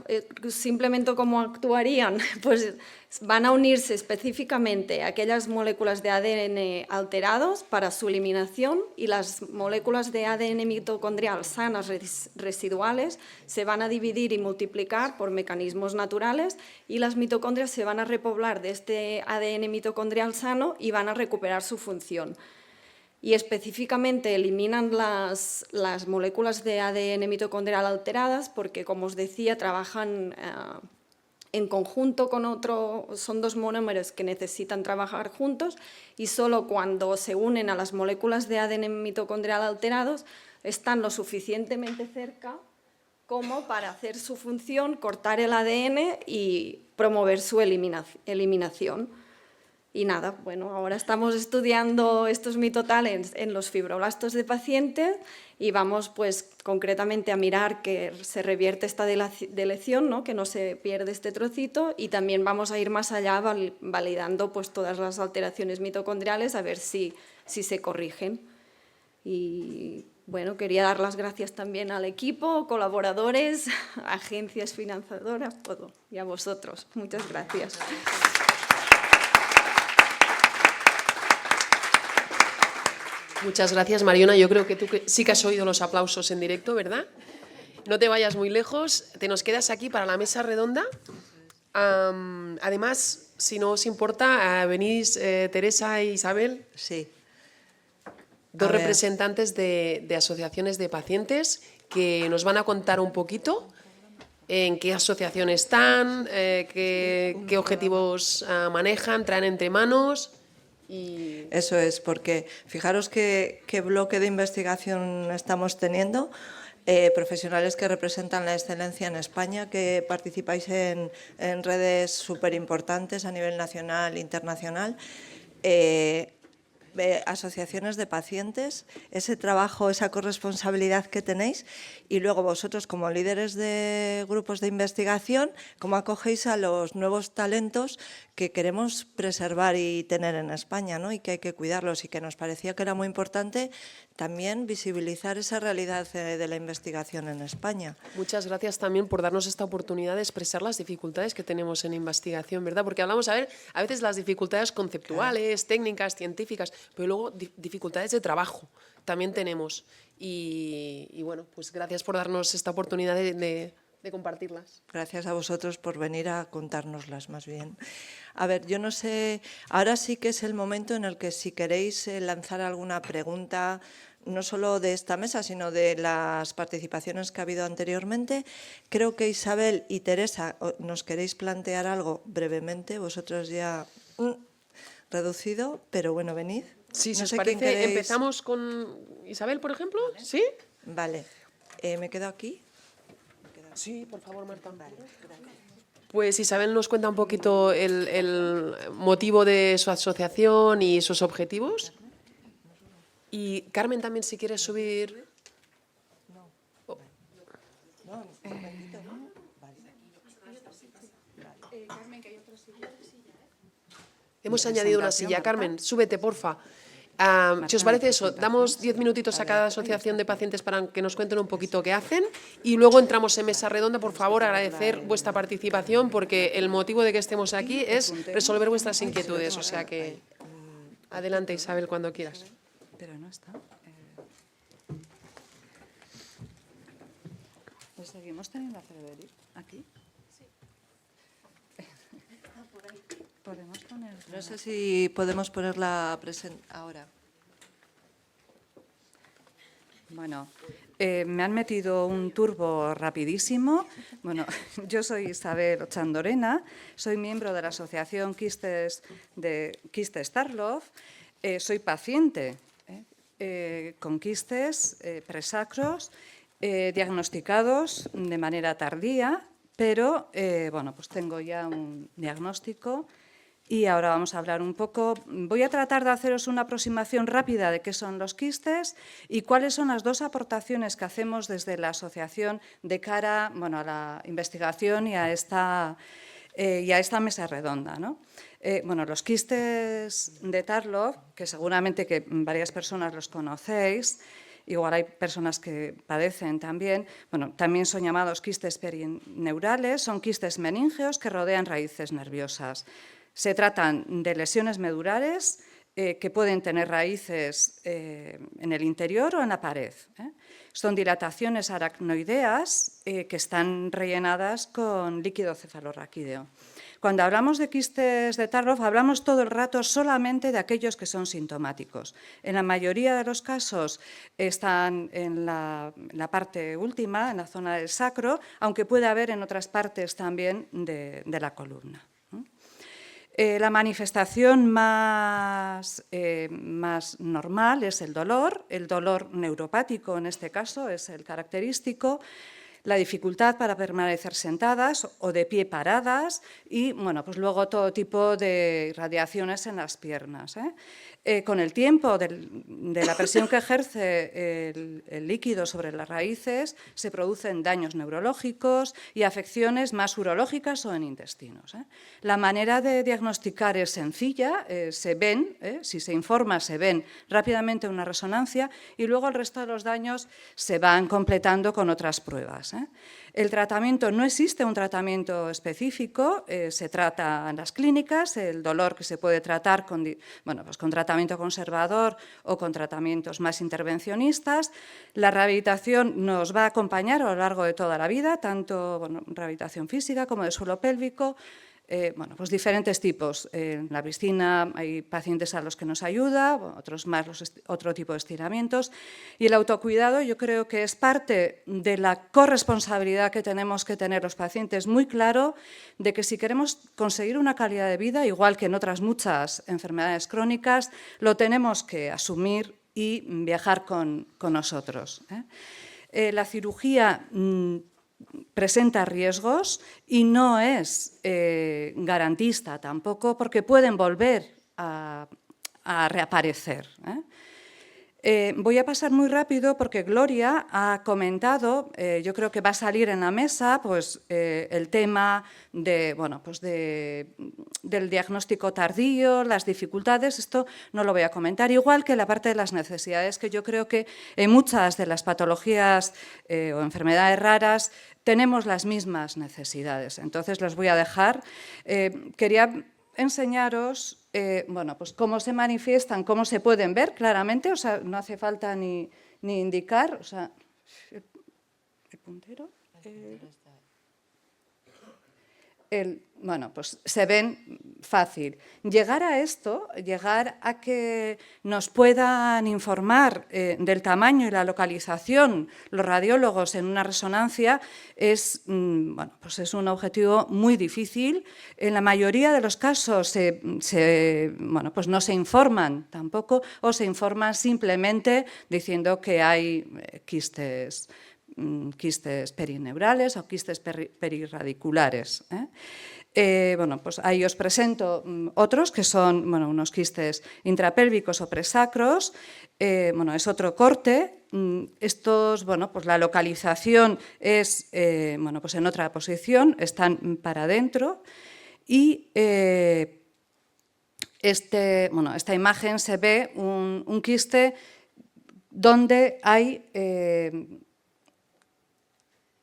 simplemente cómo actuarían, pues van a unirse específicamente aquellas moléculas de ADN alterados para su eliminación y las moléculas de ADN mitocondrial sanas residuales se van a dividir y multiplicar por mecanismos naturales y las mitocondrias se van a repoblar de este ADN mitocondrial sano y van a recuperar su función. Y específicamente eliminan las moléculas de ADN mitocondrial alteradas porque, como os decía, trabajan en conjunto con son dos monómeros que necesitan trabajar juntos y solo cuando se unen a las moléculas de ADN mitocondrial alterados están lo suficientemente cerca como para hacer su función, cortar el ADN y promover su eliminación. Y nada, ahora estamos estudiando estos mitotalents en los fibroblastos de pacientes y vamos pues concretamente a mirar que se revierte esta deleción, ¿no? Que no se pierde este trocito, y también vamos a ir más allá validando pues todas las alteraciones mitocondriales a ver si se corrigen. Y quería dar las gracias también al equipo, colaboradores, agencias financiadoras, todo, y a vosotros. Muchas gracias. Muchas gracias, Mariona. Yo creo que tú sí que has oído los aplausos en directo, ¿verdad? No te vayas muy lejos, te nos quedas aquí para la mesa redonda. Además, si no os importa, venís Teresa e Isabel. Sí. Dos representantes de asociaciones de pacientes que nos van a contar un poquito en qué asociación están, qué objetivos manejan, traen entre manos. Y... Eso es, porque fijaros qué bloque de investigación estamos teniendo, profesionales que representan la excelencia en España, que participáis en redes súper importantes a nivel nacional e internacional. asociaciones de pacientes, ese trabajo, esa corresponsabilidad que tenéis, y luego vosotros como líderes de grupos de investigación, cómo acogéis a los nuevos talentos que queremos preservar y tener en España, ¿no? Y que hay que cuidarlos, y que nos parecía que era muy importante también visibilizar esa realidad de la investigación en España. Muchas gracias también por darnos esta oportunidad de expresar las dificultades que tenemos en investigación, ¿verdad? Porque hablamos, a veces las dificultades conceptuales, técnicas, científicas, pero luego dificultades de trabajo también tenemos. Y bueno, pues gracias por darnos esta oportunidad de compartirlas. Gracias a vosotros por venir a contárnoslas, más bien. A ver, yo no sé, ahora sí que es el momento en el que si queréis lanzar alguna pregunta, no solo de esta mesa, sino de las participaciones que ha habido anteriormente. Creo que Isabel y Teresa nos queréis plantear algo brevemente, vosotros ya reducido, pero bueno, venid. Sí, si No os sé quién parece, queréis. empezamos con Isabel, por ejemplo. ¿Sí? Vale, ¿me quedo aquí? Sí, por favor, Marta. Pues Isabel nos cuenta un poquito el motivo de su asociación y sus objetivos. Y Carmen también, si quieres subir. Hemos añadido una silla. Carmen, súbete, porfa. Si os parece eso, damos 10 minutitos a cada asociación de pacientes para que nos cuenten un poquito qué hacen y luego entramos en mesa redonda. Por favor, agradecer vuestra participación porque el motivo de que estemos aquí es resolver vuestras inquietudes. O sea que adelante, Isabel, cuando quieras. Pero no está. ¿Lo seguimos teniendo a Frederic aquí? Sí. Podemos poner. No sé si podemos ponerla ahora. Bueno, me han metido un turbo rapidísimo. Bueno, yo soy Isabel Ochandorena, soy miembro de la Asociación Quistes Tarlov, soy paciente con quistes presacros diagnosticados de manera tardía, pero bueno, pues tengo ya un diagnóstico. Y ahora vamos a hablar un poco, voy a tratar de haceros una aproximación rápida de qué son los quistes y cuáles son las dos aportaciones que hacemos desde la asociación de cara, bueno, a la investigación y a esta mesa redonda, ¿no? Bueno, los quistes de Tarlov, que seguramente que varias personas los conocéis, igual hay personas que padecen también, bueno, también son llamados quistes perineurales, son quistes meníngeos que rodean raíces nerviosas. Se tratan de lesiones medulares que pueden tener raíces en el interior o en la pared. Son dilataciones aracnoideas que están rellenadas con líquido cefalorraquídeo. Cuando hablamos de quistes de Tarlov, hablamos todo el rato solamente de aquellos que son sintomáticos. En la mayoría de los casos están en la parte última, en la zona del sacro, aunque puede haber en otras partes también de la columna. La manifestación más normal es el dolor neuropático en este caso es el característico, la dificultad para permanecer sentadas o de pie paradas y bueno, pues luego todo tipo de irradiaciones en las piernas. Con el tiempo de la presión que ejerce el líquido sobre las raíces se producen daños neurológicos y afecciones más urológicas o en intestinos. La manera de diagnosticar es sencilla, se ven, si se informa, se ven rápidamente una resonancia y luego el resto de los daños se van completando con otras pruebas. El tratamiento, no existe un tratamiento específico, se trata en las clínicas, el dolor que se puede tratar con tratamiento conservador o con tratamientos más intervencionistas. La rehabilitación nos va a acompañar a lo largo de toda la vida, tanto rehabilitación física como de suelo pélvico, pues diferentes tipos. En la piscina hay pacientes a los que nos ayuda, otros más otro tipo de estiramientos. Y el autocuidado yo creo que es parte de la corresponsabilidad que tenemos que tener los pacientes, muy claro de que si queremos conseguir una calidad de vida, igual que en otras muchas enfermedades crónicas, lo tenemos que asumir y viajar con nosotros. La cirugía presenta riesgos y no es garantista tampoco porque pueden volver a a reaparecer. Voy a pasar muy rápido porque Gloria ha comentado, yo creo que va a salir en la mesa, pues, el tema de, bueno, pues del diagnóstico tardío, las dificultades. Esto no lo voy a comentar, igual que la parte de las necesidades, que yo creo que en muchas de las patologías o enfermedades raras tenemos las mismas necesidades. Entonces, los voy a dejar. Quería enseñaros bueno, pues cómo se manifiestan, cómo se pueden ver claramente, o sea, no hace falta ni indicar, o sea, el puntero, bueno, pues se ven fácil. Llegar a esto, llegar a que nos puedan informar del tamaño y la localización los radiólogos en una resonancia es, bueno, pues es un objetivo muy difícil. En la mayoría de los casos bueno, pues no se informan tampoco, o se informan simplemente diciendo que hay quistes perineurales o quistes perirradiculares. Bueno, pues ahí os presento otros que son, bueno, unos quistes intrapélvicos o presacros. Bueno, es otro corte. Estos, bueno, pues la localización es, bueno, pues en otra posición, están para adentro. Y bueno, esta imagen se ve un quiste donde hay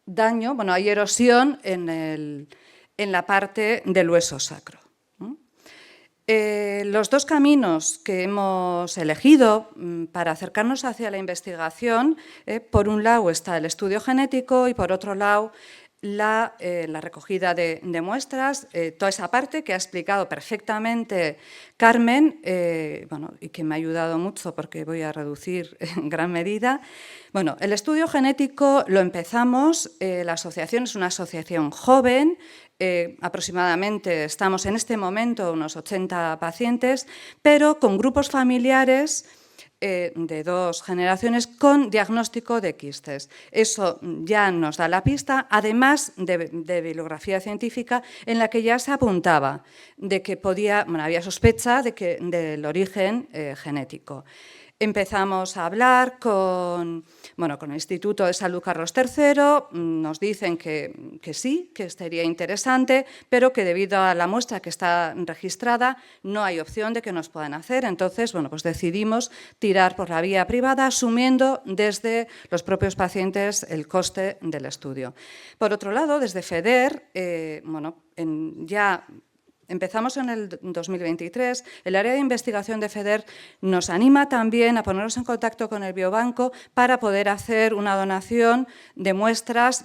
daño, bueno, hay erosión en la parte del hueso sacro. Los dos caminos que hemos elegido para acercarnos hacia la investigación, por un lado está el estudio genético y por otro lado la recogida de muestras, toda esa parte que ha explicado perfectamente Carmen, bueno, y que me ha ayudado mucho porque voy a reducir en gran medida. Bueno, el estudio genético lo empezamos, la asociación es una asociación joven, aproximadamente estamos en este momento unos 80 pacientes, pero con grupos familiares de 2 generaciones con diagnóstico de quistes. Eso ya nos da la pista, además de bibliografía científica en la que ya se apuntaba de que había sospecha del origen genético. Empezamos a hablar con el Instituto de Salud Carlos III, nos dicen que sí, que sería interesante, pero que debido a la muestra que está registrada no hay opción de que nos puedan hacer. Entonces, bueno, pues decidimos tirar por la vía privada, asumiendo desde los propios pacientes el coste del estudio. Por otro lado, desde FEDER, ya empezamos en el 2023, el área de investigación de FEDER nos anima también a ponernos en contacto con el biobanco para poder hacer una donación de muestras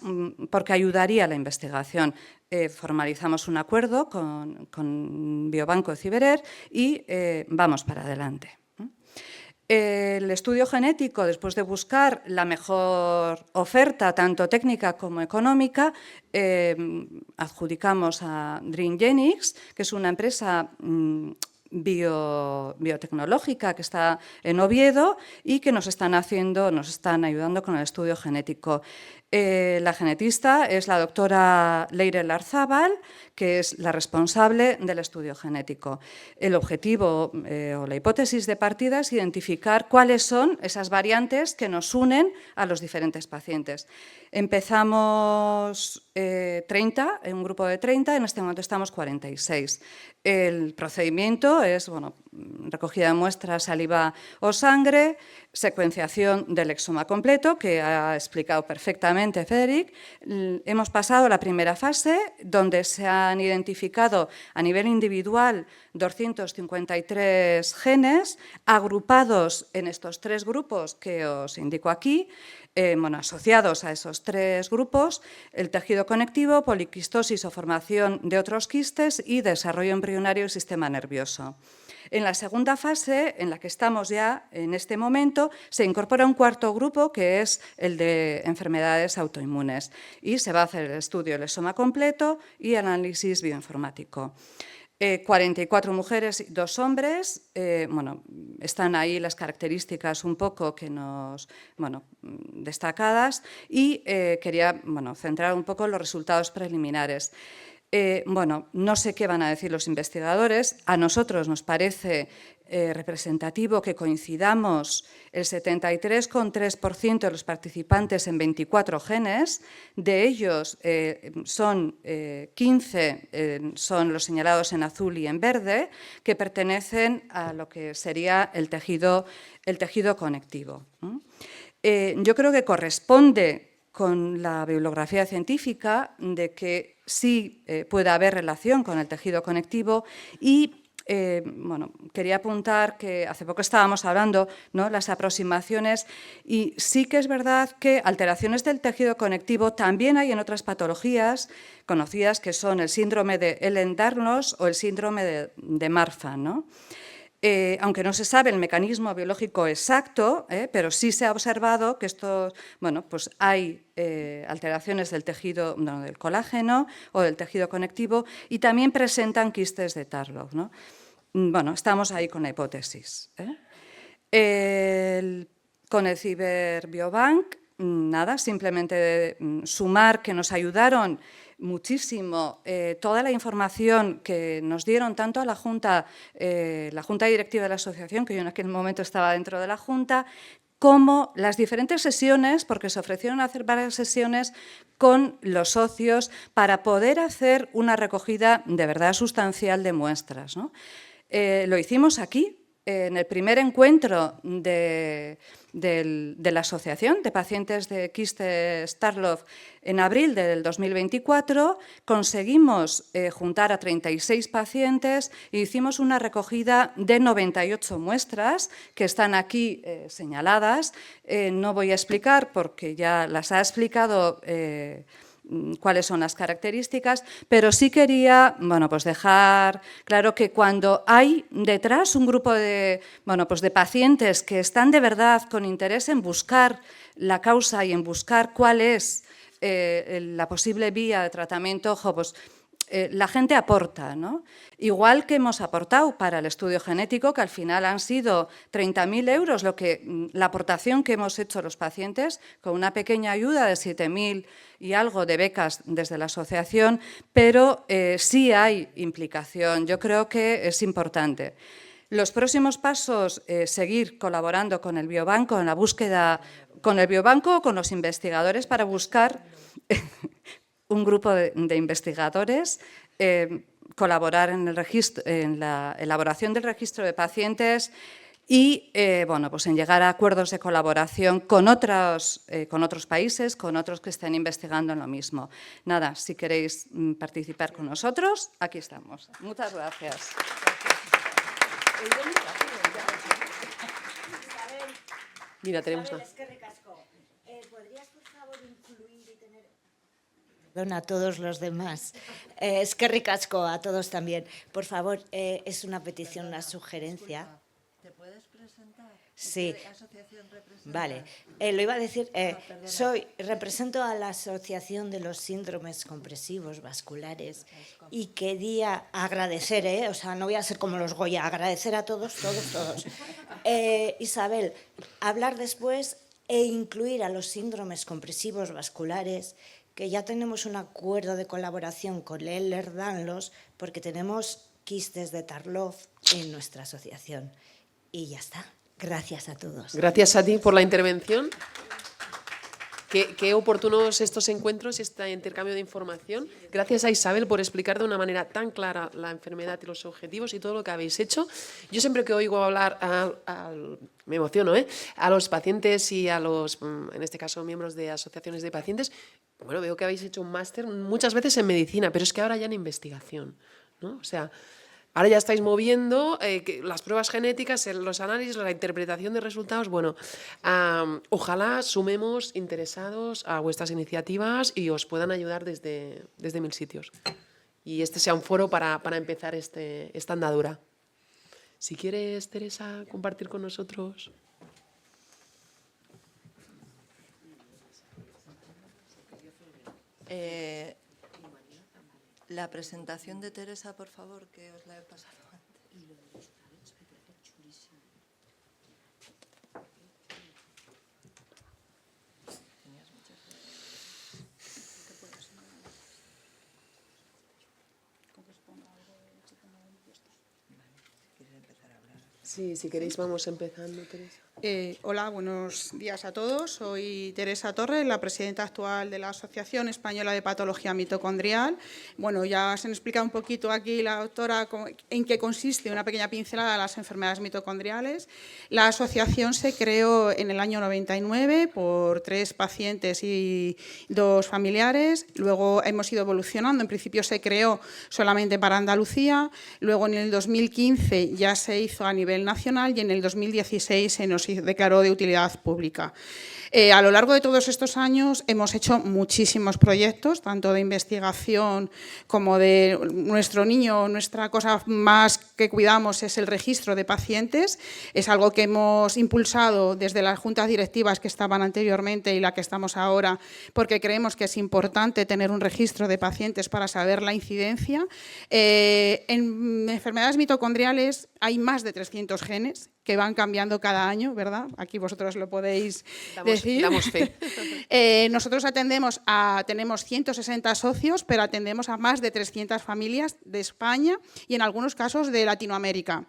porque ayudaría a la investigación. Formalizamos un acuerdo con Biobanco de Ciberer y vamos para adelante. El estudio genético, después de buscar la mejor oferta, tanto técnica como económica, adjudicamos a DreamGenix, que es una empresa biotecnológica que está en Oviedo y que nos están ayudando con el estudio genético. La genetista es la doctora Leire Larzábal, que es la responsable del estudio genético. El objetivo o la hipótesis de partida es identificar cuáles son esas variantes que nos unen a los diferentes pacientes. Empezamos 30, en un grupo de 30, en este momento estamos 46. El procedimiento es recogida de muestras, saliva o sangre, secuenciación del exoma completo, que ha explicado perfectamente Federic. Hemos pasado la primera fase, donde se han identificado a nivel individual 253 genes, agrupados en estos 3 grupos que os indico aquí, asociados a esos 3 grupos, el tejido conectivo, poliquistosis o formación de otros quistes y desarrollo embrionario del sistema nervioso. En la segunda fase, en la que estamos ya en este momento, se incorpora un 4º grupo, que es el de enfermedades autoinmunes, y se va a hacer el estudio del exoma completo y análisis bioinformático. 44 mujeres y 2 hombres, están ahí las características un poco que destacadas, y quería centrar un poco los resultados preliminares. No sé qué van a decir los investigadores, a nosotros nos parece representativo que coincidamos el 73,3% de los participantes en 24 genes, de ellos son 15 son los señalados en azul y en verde, que pertenecen a lo que sería el tejido conectivo. Yo creo que corresponde con la bibliografía científica de que sí puede haber relación con el tejido conectivo y bueno, quería apuntar que hace poco estábamos hablando, ¿no?, las aproximaciones, y sí que es verdad que alteraciones del tejido conectivo también hay en otras patologías conocidas, que son el síndrome de Ehlers-Danlos o el síndrome de Marfan, ¿no? Aunque no se sabe el mecanismo biológico exacto, pero sí se ha observado que bueno, pues hay alteraciones del tejido, del colágeno o del tejido conectivo, y también presentan quistes de Tarlov, ¿no? Bueno, estamos ahí con la hipótesis. Con el Ciberbiobank, nada, simplemente sumar que nos ayudaron muchísimo toda la información que nos dieron tanto a la Junta Directiva de la Asociación, que yo en aquel momento estaba dentro de la Junta, como las diferentes sesiones, porque se ofrecieron a hacer varias sesiones con los socios para poder hacer una recogida de verdad sustancial de muestras, ¿no? Lo hicimos aquí, en el primer encuentro de la Asociación de Pacientes de Quistes Tarlov en abril del 2024, conseguimos juntar a 36 pacientes e hicimos una recogida de 98 muestras que están aquí señaladas. No voy a explicar porque ya las ha explicado cuáles son las características, pero sí quería, bueno, pues dejar claro que cuando hay detrás un grupo de, bueno, pues de pacientes que están de verdad con interés en buscar la causa y en buscar cuál es la posible vía de tratamiento, pues la gente aporta, ¿no? Igual que hemos aportado para el estudio genético, que al final han sido 30.000 euros la aportación que hemos hecho los pacientes, con una pequeña ayuda de 7.000 y algo de becas desde la asociación, pero sí hay implicación. Yo creo que es importante. Los próximos pasos, seguir colaborando con el biobanco en la búsqueda, con el biobanco o con los investigadores para buscar un grupo de investigadores, colaborar en la elaboración del registro de pacientes y bueno, pues en llegar a acuerdos de colaboración con otros países, con otros que estén investigando en lo mismo. Nada, si queréis participar con nosotros, aquí estamos. Muchas gracias. Mira, tenemos una. ¿Podrías, por favor, incluir y tener... Perdón a todos los demás. Es que ricasco a todos también. Por favor, es una petición, una sugerencia. ¿Te puedes presentar? Sí. ¿Qué asociación representas? Vale. Lo iba a decir, represento a la Asociación de los Síndromes Compresivos Vasculares y quería agradecer, o sea, no voy a ser como los Goya, agradecer a todos. Isabel, hablar después e incluir a los síndromes compresivos vasculares, que ya tenemos un acuerdo de colaboración con Ehlers-Danlos porque tenemos quistes de Tarlov en nuestra asociación. Y ya está. Gracias a todos. Gracias a ti por la intervención. Qué oportunos estos encuentros y este intercambio de información. Gracias a Isabel por explicar de una manera tan clara la enfermedad y los objetivos y todo lo que habéis hecho. Yo siempre que oigo hablar, me emociono, a los pacientes y a los, en este caso, miembros de asociaciones de pacientes, bueno, veo que habéis hecho un máster muchas veces en medicina, pero es que ahora ya en investigación, ¿no? O sea, ahora ya estáis moviendo las pruebas genéticas, los análisis, la interpretación de resultados. Bueno, ojalá sumemos interesados a vuestras iniciativas y os puedan ayudar desde mil sitios. Y este sea un foro para empezar esta andadura. Si quieres, Teresa, compartir con nosotros. La presentación de Teresa, por favor, que os la he pasado antes. Sí, si queréis vamos empezando, Teresa. Hola, buenos días a todos. Soy Teresa Torres, la presidenta actual de la Asociación Española de Patología Mitocondrial. Bueno, ya se nos explica un poquito aquí la doctora en qué consiste una pequeña pincelada de las enfermedades mitocondriales. La asociación se creó en el año 99 por 3 pacientes y 2 familiares. Luego hemos ido evolucionando. En principio se creó solamente para Andalucía. Luego en el 2015 ya se hizo a nivel nacional y en el 2016 se nos declaró de utilidad pública. A lo largo de todos estos años hemos hecho muchísimos proyectos, tanto de investigación como de nuestro niño. Nuestra cosa más que cuidamos es el registro de pacientes. Es algo que hemos impulsado desde las juntas directivas que estaban anteriormente y la que estamos ahora, porque creemos que es importante tener un registro de pacientes para saber la incidencia. En enfermedades mitocondriales hay más de 300 genes que van cambiando cada año, ¿verdad? Aquí vosotros lo podéis decir. Damos fe. Nosotros tenemos 160 socios, pero atendemos a más de 300 familias de España y en algunos casos de Latinoamérica.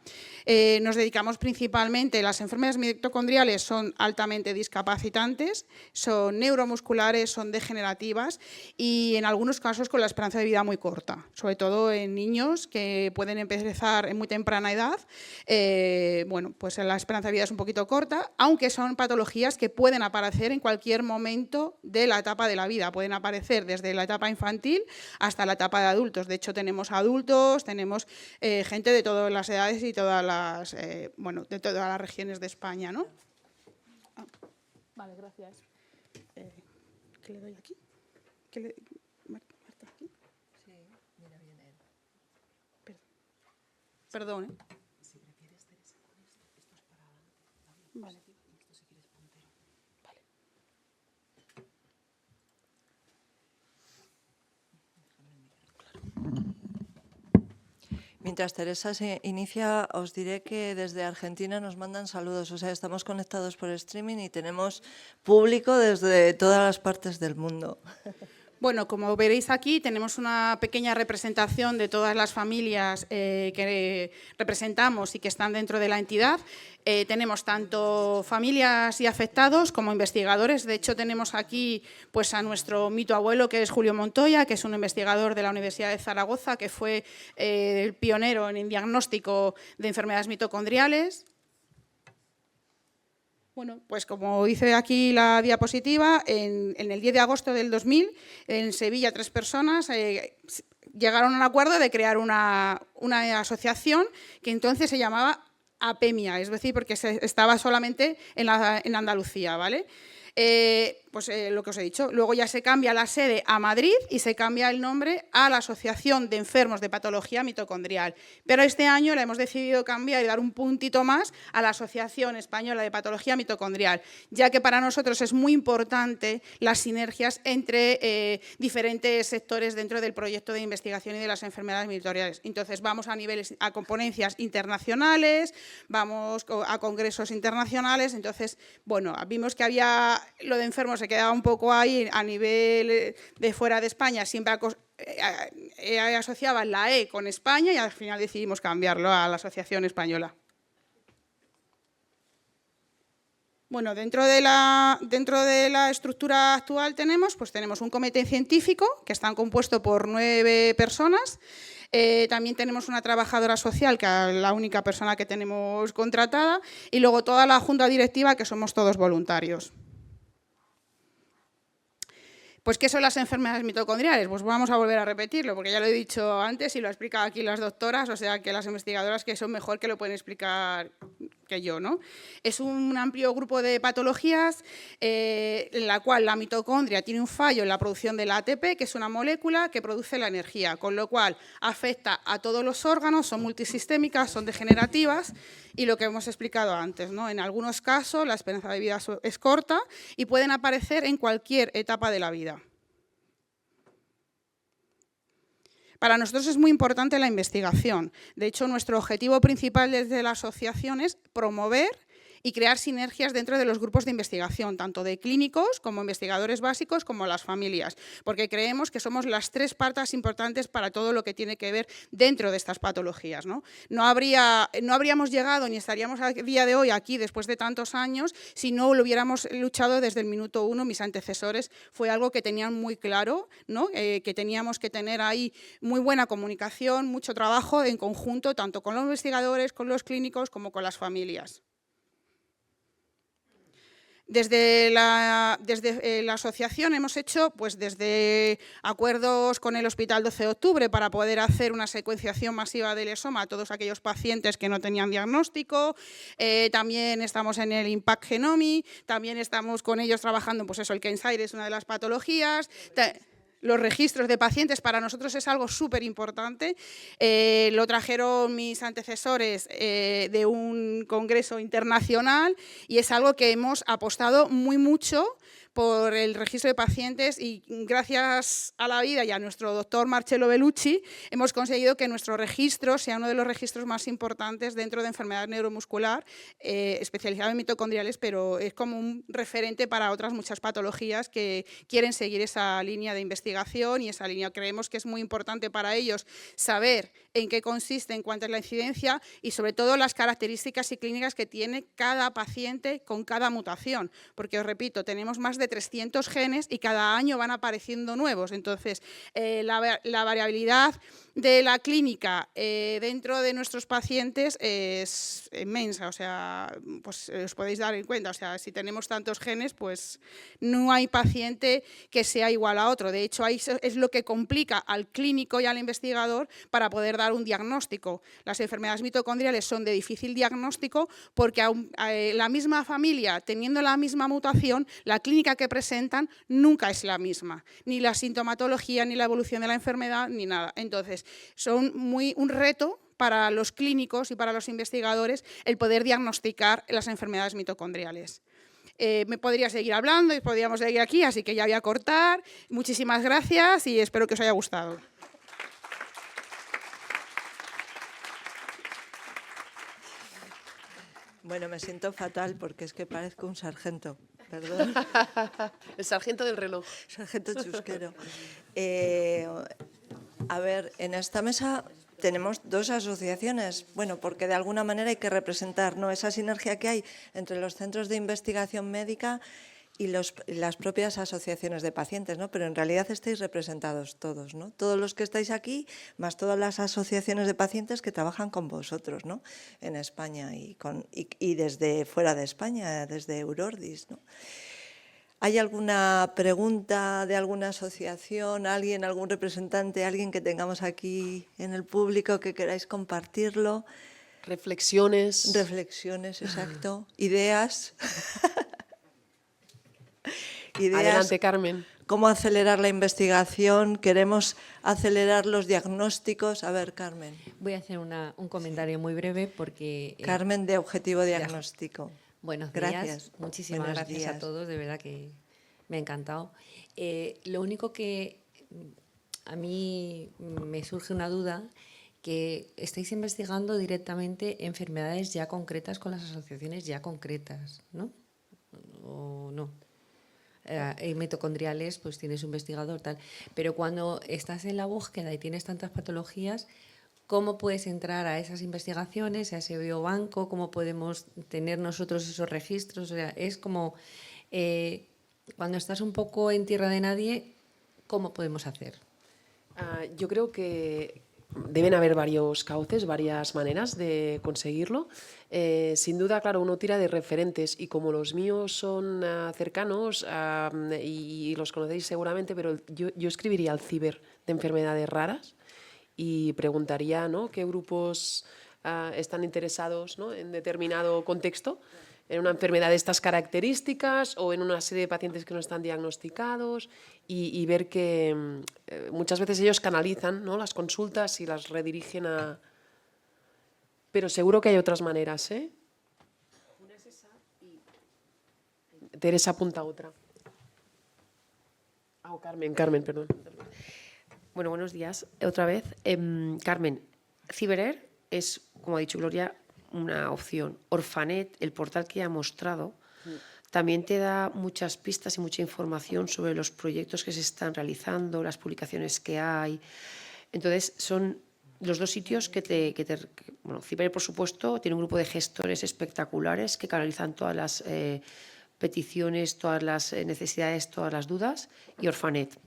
Nos dedicamos principalmente, las enfermedades mitocondriales son altamente discapacitantes, son neuromusculares, son degenerativas y en algunos casos con la esperanza de vida muy corta, sobre todo en niños que pueden empezar en muy temprana edad. Bueno, pues la esperanza de vida es un poquito corta, aunque son patologías que pueden aparecer en cualquier momento de la etapa de la vida. Pueden aparecer desde la etapa infantil hasta la etapa de adultos. De hecho, tenemos adultos, tenemos gente de todas las edades y todas las, bueno, de todas las regiones de España, ¿no? Vale, gracias. ¿Qué le doy aquí? Marta, aquí. Sí, mira bien él. Perdón, ¿eh? Vale. Mientras Teresa se inicia, os diré que desde Argentina nos mandan saludos. O sea, estamos conectados por streaming y tenemos público desde todas las partes del mundo. Bueno, como veréis aquí, tenemos una pequeña representación de todas las familias que representamos y que están dentro de la entidad. Tenemos tanto familias y afectados como investigadores. De hecho, tenemos aquí pues, a nuestro mito abuelo, que es Julio Montoya, que es un investigador de la Universidad de Zaragoza, que fue el pionero en el diagnóstico de enfermedades mitocondriales. Bueno, pues como dice aquí la diapositiva, en el 10 de agosto del 2000, en Sevilla, 3 personas llegaron a un acuerdo de crear una asociación que entonces se llamaba APEMIA, es decir, porque estaba solamente en Andalucía, ¿vale? Pues lo que os he dicho, luego ya se cambia la sede a Madrid y se cambia el nombre a la Asociación de Enfermos de Patología Mitocondrial. Pero este año la hemos decidido cambiar y dar un puntito más a la Asociación Española de Patología Mitocondrial, ya que para nosotros es muy importante las sinergias entre diferentes sectores dentro del proyecto de investigación y de las enfermedades mitocondriales. Entonces vamos a ponencias internacionales, vamos a congresos internacionales. Entonces, bueno, vimos que había lo de enfermos se quedaba un poco ahí a nivel de fuera de España, siempre asociaban la E con España y al final decidimos cambiarlo a la Asociación Española. Bueno, dentro de la estructura actual tenemos un comité científico que está compuesto por 9 personas. También tenemos una trabajadora social, que es la única persona que tenemos contratada, y luego toda la junta directiva, que somos todos voluntarios. Pues, ¿qué son las enfermedades mitocondriales? Pues vamos a volver a repetirlo, porque ya lo he dicho antes y lo han explicado aquí las doctoras, o sea que las investigadoras que son mejor que lo pueden explicar que yo, ¿no? Es un amplio grupo de patologías en la cual la mitocondria tiene un fallo en la producción del ATP, que es una molécula que produce la energía, con lo cual afecta a todos los órganos, son multisistémicas, son degenerativas y lo que hemos explicado antes, ¿no? En algunos casos la esperanza de vida es corta y pueden aparecer en cualquier etapa de la vida. Para nosotros es muy importante la investigación. De hecho, nuestro objetivo principal desde la asociación es promover y crear sinergias dentro de los grupos de investigación, tanto de clínicos como investigadores básicos como las familias, porque creemos que somos las tres patas importantes para todo lo que tiene que ver dentro de estas patologías, ¿no? No habríamos llegado ni estaríamos a día de hoy aquí después de tantos años si no lo hubiéramos luchado desde el minuto uno. Mis antecesores fue algo que tenían muy claro, ¿no? Que teníamos que tener ahí muy buena comunicación, mucho trabajo en conjunto, tanto con los investigadores, con los clínicos como con las familias. Desde la asociación hemos hecho pues desde acuerdos con el Hospital 12 de Octubre para poder hacer una secuenciación masiva del esoma a todos aquellos pacientes que no tenían diagnóstico. También estamos en el Impact Genomi, también estamos con ellos trabajando, pues eso, el Kearns-Sayre es una de las patologías. Los registros de pacientes para nosotros es algo súper importante. Lo trajeron mis antecesores de un congreso internacional y es algo que hemos apostado muy mucho por el registro de pacientes y gracias a la vida y a nuestro doctor Marcello Bellucci hemos conseguido que nuestro registro sea uno de los registros más importantes dentro de enfermedad neuromuscular, especializado en mitocondriales, pero es como un referente para otras muchas patologías que quieren seguir esa línea de investigación y esa línea. Creemos que es muy importante para ellos saber en qué consiste, en cuánto es la incidencia y sobre todo las características y clínicas que tiene cada paciente con cada mutación, porque os repito, tenemos más de 300 genes y cada año van apareciendo nuevos. Entonces, la variabilidad de la clínica dentro de nuestros pacientes es inmensa, o sea, pues os podéis dar en cuenta, o sea, si tenemos tantos genes, pues no hay paciente que sea igual a otro. De hecho, ahí es lo que complica al clínico y al investigador para poder dar un diagnóstico. Las enfermedades mitocondriales son de difícil diagnóstico porque la misma familia, teniendo la misma mutación, la clínica que presentan nunca es la misma, ni la sintomatología, ni la evolución de la enfermedad, ni nada. Entonces, son un reto para los clínicos y para los investigadores el poder diagnosticar las enfermedades mitocondriales. Me podría seguir hablando y podríamos seguir aquí, así que ya voy a cortar. Muchísimas gracias y espero que os haya gustado. Bueno, me siento fatal porque es que parezco un sargento. Perdón. El sargento del reloj. Sargento chusquero. A ver, en esta mesa tenemos dos asociaciones, bueno, porque de alguna manera hay que representar, ¿no?, esa sinergia que hay entre los centros de investigación médica y las propias asociaciones de pacientes, ¿no? Pero en realidad estáis representados todos, ¿no? Todos los que estáis aquí, más todas las asociaciones de pacientes que trabajan con vosotros, ¿no?, en España y desde fuera de España, desde Eurordis, ¿no? ¿Hay alguna pregunta de alguna asociación, alguien, algún representante, alguien que tengamos aquí en el público que queráis compartirlo? Reflexiones. Reflexiones, exacto. Ideas. Adelante, Carmen. ¿Cómo acelerar la investigación? ¿Queremos acelerar los diagnósticos? A ver, Carmen. Voy a hacer un comentario muy breve porque... Carmen, de Objetivo Diagnóstico. Buenos Gracias. días. Muchísimas Buenos gracias días. a todos, de verdad que me ha encantado. Lo único que a mí me surge una duda, que estáis investigando directamente enfermedades ya concretas con las asociaciones ya concretas, ¿no? ¿O no? Mitocondriales, pues tienes un investigador, tal. Pero cuando estás en la búsqueda y tienes tantas patologías, ¿cómo puedes entrar a esas investigaciones, a ese biobanco? ¿Cómo podemos tener nosotros esos registros? O sea, es como cuando estás un poco en tierra de nadie, ¿cómo podemos hacer? Yo creo que deben haber varios cauces, varias maneras de conseguirlo. Sin duda, claro, uno tira de referentes y como los míos son cercanos y los conocéis seguramente, pero yo escribiría al ciber de enfermedades raras y preguntaría, ¿no?, qué grupos están interesados, ¿no?, en determinado contexto, en una enfermedad de estas características o en una serie de pacientes que no están diagnosticados y ver que muchas veces ellos canalizan, ¿no?, las consultas y las redirigen a... Pero seguro que hay otras maneras, ¿eh? Una es esa y... Teresa apunta otra. Carmen, perdón. Bueno, buenos días otra vez. Carmen, CiberAir es, como ha dicho Gloria, una opción. Orfanet, el portal que ya he mostrado, también te da muchas pistas y mucha información sobre los proyectos que se están realizando, las publicaciones que hay. Entonces, son los dos sitios bueno, Ciper, por supuesto, tiene un grupo de gestores espectaculares que canalizan todas las peticiones, todas las necesidades, todas las dudas, y Orfanet.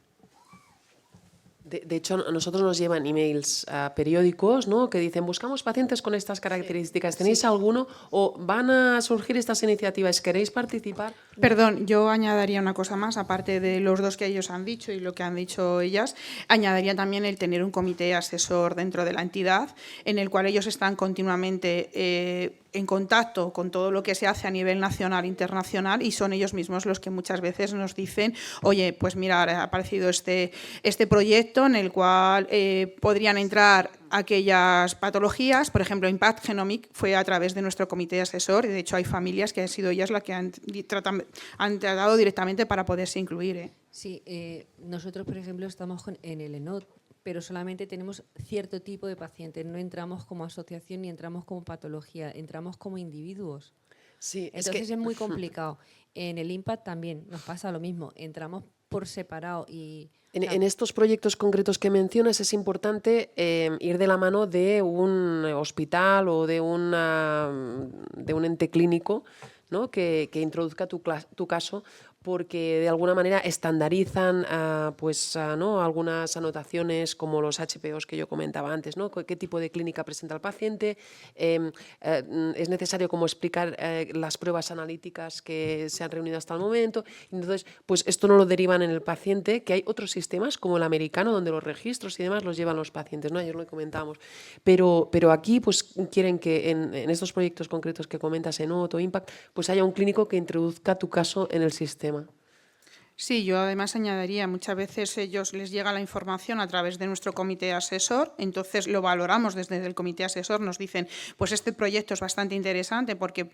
De hecho, a nosotros nos llevan emails periódicos, ¿no?, que dicen, buscamos pacientes con estas características. ¿Tenéis alguno? ¿O van a surgir estas iniciativas? ¿Queréis participar? Perdón, yo añadiría una cosa más, aparte de los dos que ellos han dicho y lo que han dicho ellas, añadiría también el tener un comité asesor dentro de la entidad, en el cual ellos están continuamente en contacto con todo lo que se hace a nivel nacional e internacional, y son ellos mismos los que muchas veces nos dicen, oye, pues mira, ha aparecido este proyecto en el cual podrían entrar aquellas patologías. Por ejemplo, Impact Genomic fue a través de nuestro comité asesor, y de hecho hay familias que han sido ellas las que han tratado directamente para poderse incluir. Sí, nosotros, por ejemplo, estamos en el ENOT, pero solamente tenemos cierto tipo de pacientes. No entramos como asociación ni entramos como patología, entramos como individuos. Sí, Entonces es muy complicado. En el IMPACT también nos pasa lo mismo, entramos por separado y... En estos proyectos concretos que mencionas es importante ir de la mano de un hospital o de un ente clínico, ¿no?, que introduzca tu caso, porque de alguna manera estandarizan ¿no?, algunas anotaciones como los HPOs que yo comentaba antes, ¿no?, qué tipo de clínica presenta el paciente. Es necesario como explicar las pruebas analíticas que se han reunido hasta el momento. Entonces, pues esto no lo derivan en el paciente, que hay otros sistemas como el americano donde los registros y demás los llevan los pacientes, ¿no? Ayer lo comentábamos. Pero aquí pues quieren que en estos proyectos concretos que comentas, en Auto Impact, pues haya un clínico que introduzca tu caso en el sistema. Sí, yo además añadiría, muchas veces ellos les llega la información a través de nuestro comité asesor, entonces lo valoramos desde el comité asesor, nos dicen, pues este proyecto es bastante interesante porque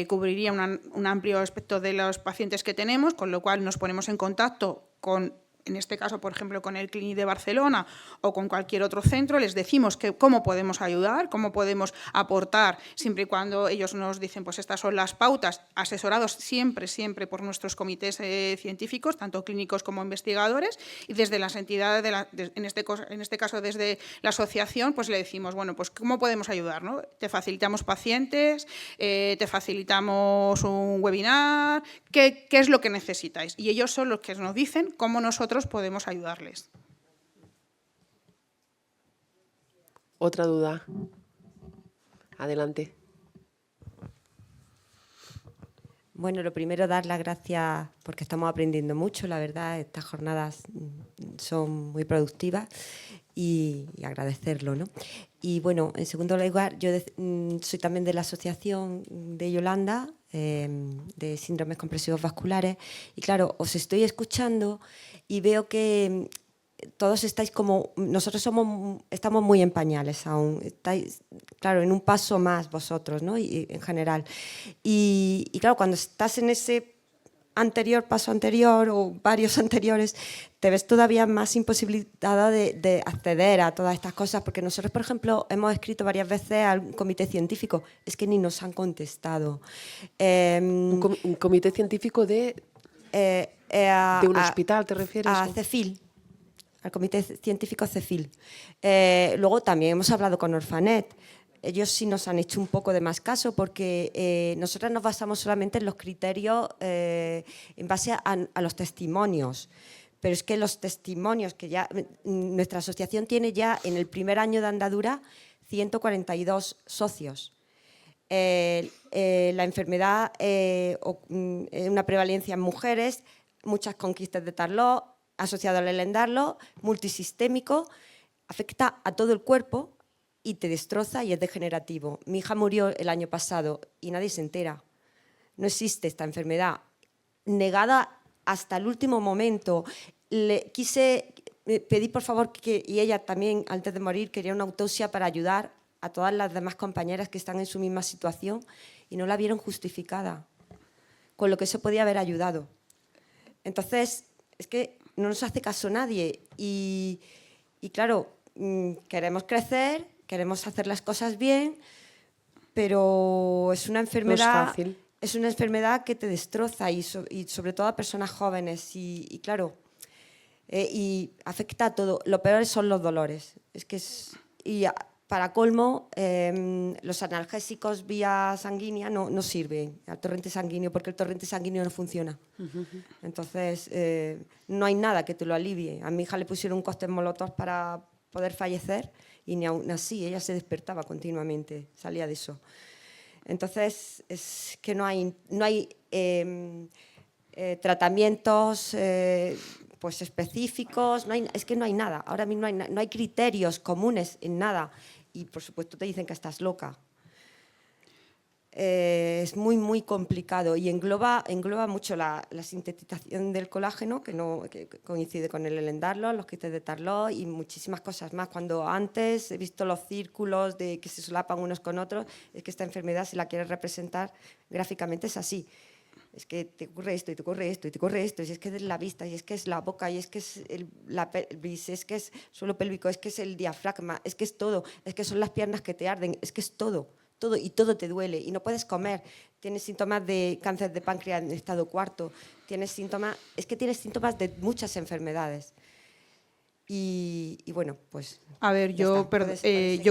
cubriría un amplio aspecto de los pacientes que tenemos, con lo cual nos ponemos en contacto con, en este caso, por ejemplo, con el Clínic de Barcelona o con cualquier otro centro, les decimos cómo podemos ayudar, cómo podemos aportar, siempre y cuando ellos nos dicen, pues estas son las pautas, asesorados siempre por nuestros comités científicos, tanto clínicos como investigadores, y desde las entidades, en este caso desde la asociación, pues le decimos, bueno, pues cómo podemos ayudar, ¿no? Te facilitamos pacientes, te facilitamos un webinar, ¿qué es lo que necesitáis? Y ellos son los que nos dicen cómo nosotros podemos ayudarles. ¿Otra duda? Adelante. Bueno, lo primero, dar las gracias porque estamos aprendiendo mucho, la verdad, estas jornadas son muy productivas y agradecerlo, ¿no? Y bueno, en segundo lugar, yo soy también de la asociación de Yolanda, de síndromes compresivos vasculares, y claro, os estoy escuchando y veo que todos estáis como, nosotros estamos muy en pañales aún, estáis, claro, en un paso más vosotros, ¿no? Y en general. Y claro, cuando estás en ese paso anterior o varios anteriores, te ves todavía más imposibilitada de acceder a todas estas cosas, porque nosotros, por ejemplo, hemos escrito varias veces al comité científico, es que ni nos han contestado. ¿Un comité científico de un hospital, te refieres? A CEFIL. Al Comité Científico CEFIL. Luego también hemos hablado con Orfanet. Ellos sí nos han hecho un poco de más caso porque nosotras nos basamos solamente en los criterios en base a los testimonios. Pero es que los testimonios que ya nuestra asociación tiene ya en el primer año de andadura 142 socios. La enfermedad, una prevalencia en mujeres, muchas conquistas de Tarlot, asociado al Ehlers-Danlos, multisistémico, afecta a todo el cuerpo y te destroza y es degenerativo. Mi hija murió el año pasado y nadie se entera. No existe esta enfermedad. Negada hasta el último momento. Pedí por favor y ella también antes de morir quería una autopsia para ayudar a todas las demás compañeras que están en su misma situación y no la vieron justificada, con lo que eso podía haber ayudado. Entonces, es que no nos hace caso nadie y claro, queremos crecer, queremos hacer las cosas bien, pero es una enfermedad... fácil. Es una enfermedad que te destroza y sobre todo a personas jóvenes y claro, y afecta a todo. Lo peor son los dolores. Para colmo, los analgésicos vía sanguínea no sirven al torrente sanguíneo porque el torrente sanguíneo no funciona. Entonces, no hay nada que te lo alivie. A mi hija le pusieron un cóctel molotov para poder fallecer y ni aún así ella se despertaba continuamente, salía de eso. Entonces, es que no hay tratamientos pues específicos, es que no hay nada. Ahora mismo no hay criterios comunes en nada. Y, por supuesto, te dicen que estás loca. Es muy, muy complicado y engloba mucho la sintetización del colágeno, que coincide con el Ellen-Darlow, los quites de Tarlot y muchísimas cosas más. Cuando antes he visto los círculos de que se solapan unos con otros, es que esta enfermedad, si la quieres representar gráficamente, es así. Es que te ocurre esto y te ocurre esto y te ocurre esto, y es que es la vista, y es que es la boca, y es que es la pelvis, es que es suelo pélvico, es que es el diafragma, es que es todo, es que son las piernas que te arden, es que es todo y todo te duele y no puedes comer. Tienes síntomas de cáncer de páncreas en estado 4, tienes síntomas de muchas enfermedades. Y bueno, pues... A ver, yo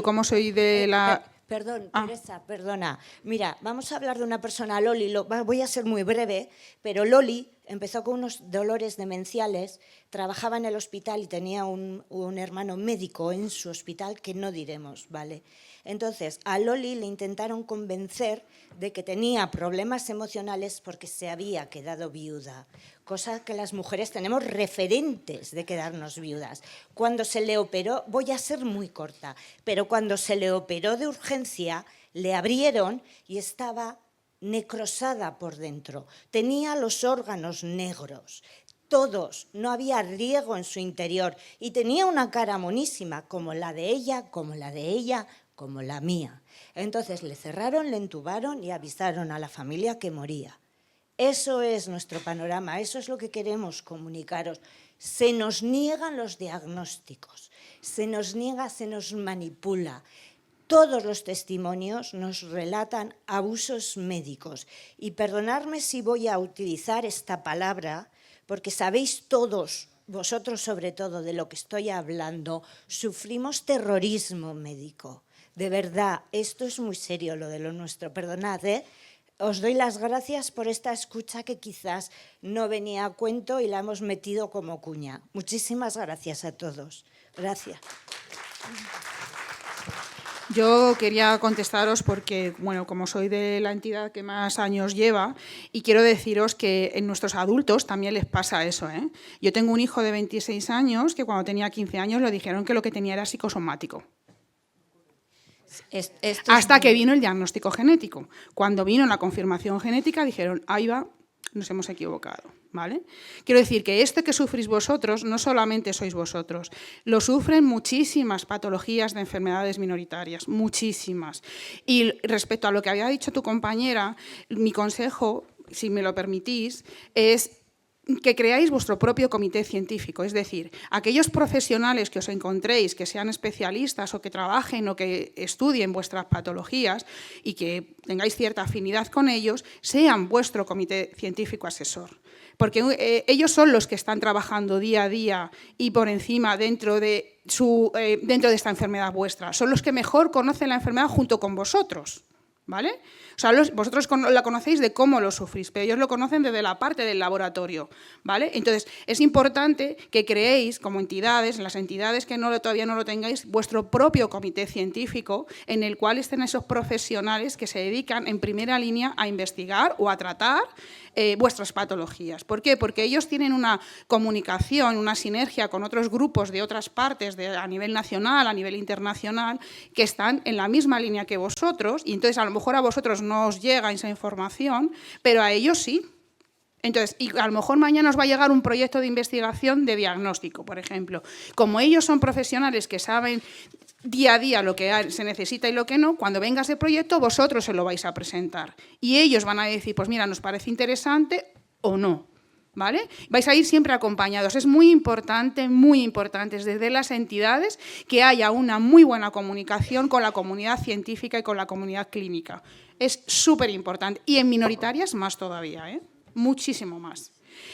como soy de la... Perdón, Teresa, perdona. Mira, vamos a hablar de una persona, Loli, voy a ser muy breve, pero Loli empezó con unos dolores demenciales, trabajaba en el hospital y tenía un hermano médico en su hospital que no diremos, ¿vale? Entonces, a Loli le intentaron convencer de que tenía problemas emocionales porque se había quedado viuda, cosa que las mujeres tenemos referentes de quedarnos viudas. Cuando se le operó, voy a ser muy corta, pero cuando se le operó de urgencia, le abrieron y estaba necrosada por dentro. Tenía los órganos negros, todos, no había riego en su interior y tenía una cara monísima, como la de ella, como la de ella, como la mía. Entonces le cerraron, le entubaron y avisaron a la familia que moría. Eso es nuestro panorama, eso es lo que queremos comunicaros. Se nos niegan los diagnósticos, se nos niega, se nos manipula. Todos los testimonios nos relatan abusos médicos. Y perdonadme si voy a utilizar esta palabra, porque sabéis todos, vosotros sobre todo, de lo que estoy hablando, sufrimos terrorismo médico. De verdad, esto es muy serio lo de lo nuestro. Perdonad, os doy las gracias por esta escucha que quizás no venía a cuento y la hemos metido como cuña. Muchísimas gracias a todos. Gracias. Yo quería contestaros porque, bueno, como soy de la entidad que más años lleva, y quiero deciros que en nuestros adultos también les pasa eso, ¿eh? Yo tengo un hijo de 26 años que cuando tenía 15 años le dijeron que lo que tenía era psicosomático. Hasta que vino el diagnóstico genético. Cuando vino la confirmación genética dijeron, ahí va, nos hemos equivocado, ¿vale? Quiero decir que esto que sufrís vosotros no solamente sois vosotros, lo sufren muchísimas patologías de enfermedades minoritarias, muchísimas. Y respecto a lo que había dicho tu compañera, mi consejo, si me lo permitís, es que creáis vuestro propio comité científico, es decir, aquellos profesionales que os encontréis, que sean especialistas o que trabajen o que estudien vuestras patologías y que tengáis cierta afinidad con ellos, sean vuestro comité científico asesor. Porque ellos son los que están trabajando día a día y por encima dentro de esta enfermedad vuestra. Son los que mejor conocen la enfermedad junto con vosotros, ¿vale? O sea, vosotros la conocéis de cómo lo sufrís, pero ellos lo conocen desde la parte del laboratorio, ¿vale? Entonces, es importante que creéis como entidades, las entidades que todavía no lo tengáis, vuestro propio comité científico en el cual estén esos profesionales que se dedican en primera línea a investigar o a tratar vuestras patologías. ¿Por qué? Porque ellos tienen una comunicación, una sinergia con otros grupos de otras partes a nivel nacional, a nivel internacional, que están en la misma línea que vosotros y entonces a lo mejor a vosotros no os llega esa información, pero a ellos sí. Entonces, y a lo mejor mañana os va a llegar un proyecto de investigación de diagnóstico, por ejemplo. Como ellos son profesionales que saben día a día lo que se necesita y lo que no, cuando venga ese proyecto vosotros se lo vais a presentar. Y ellos van a decir, pues mira, nos parece interesante o no. ¿vale? Vais a ir siempre acompañados. Es muy importante desde las entidades que haya una muy buena comunicación con la comunidad científica y con la comunidad clínica. Es súper importante. Y en minoritarias más todavía, ¿eh? Muchísimo más.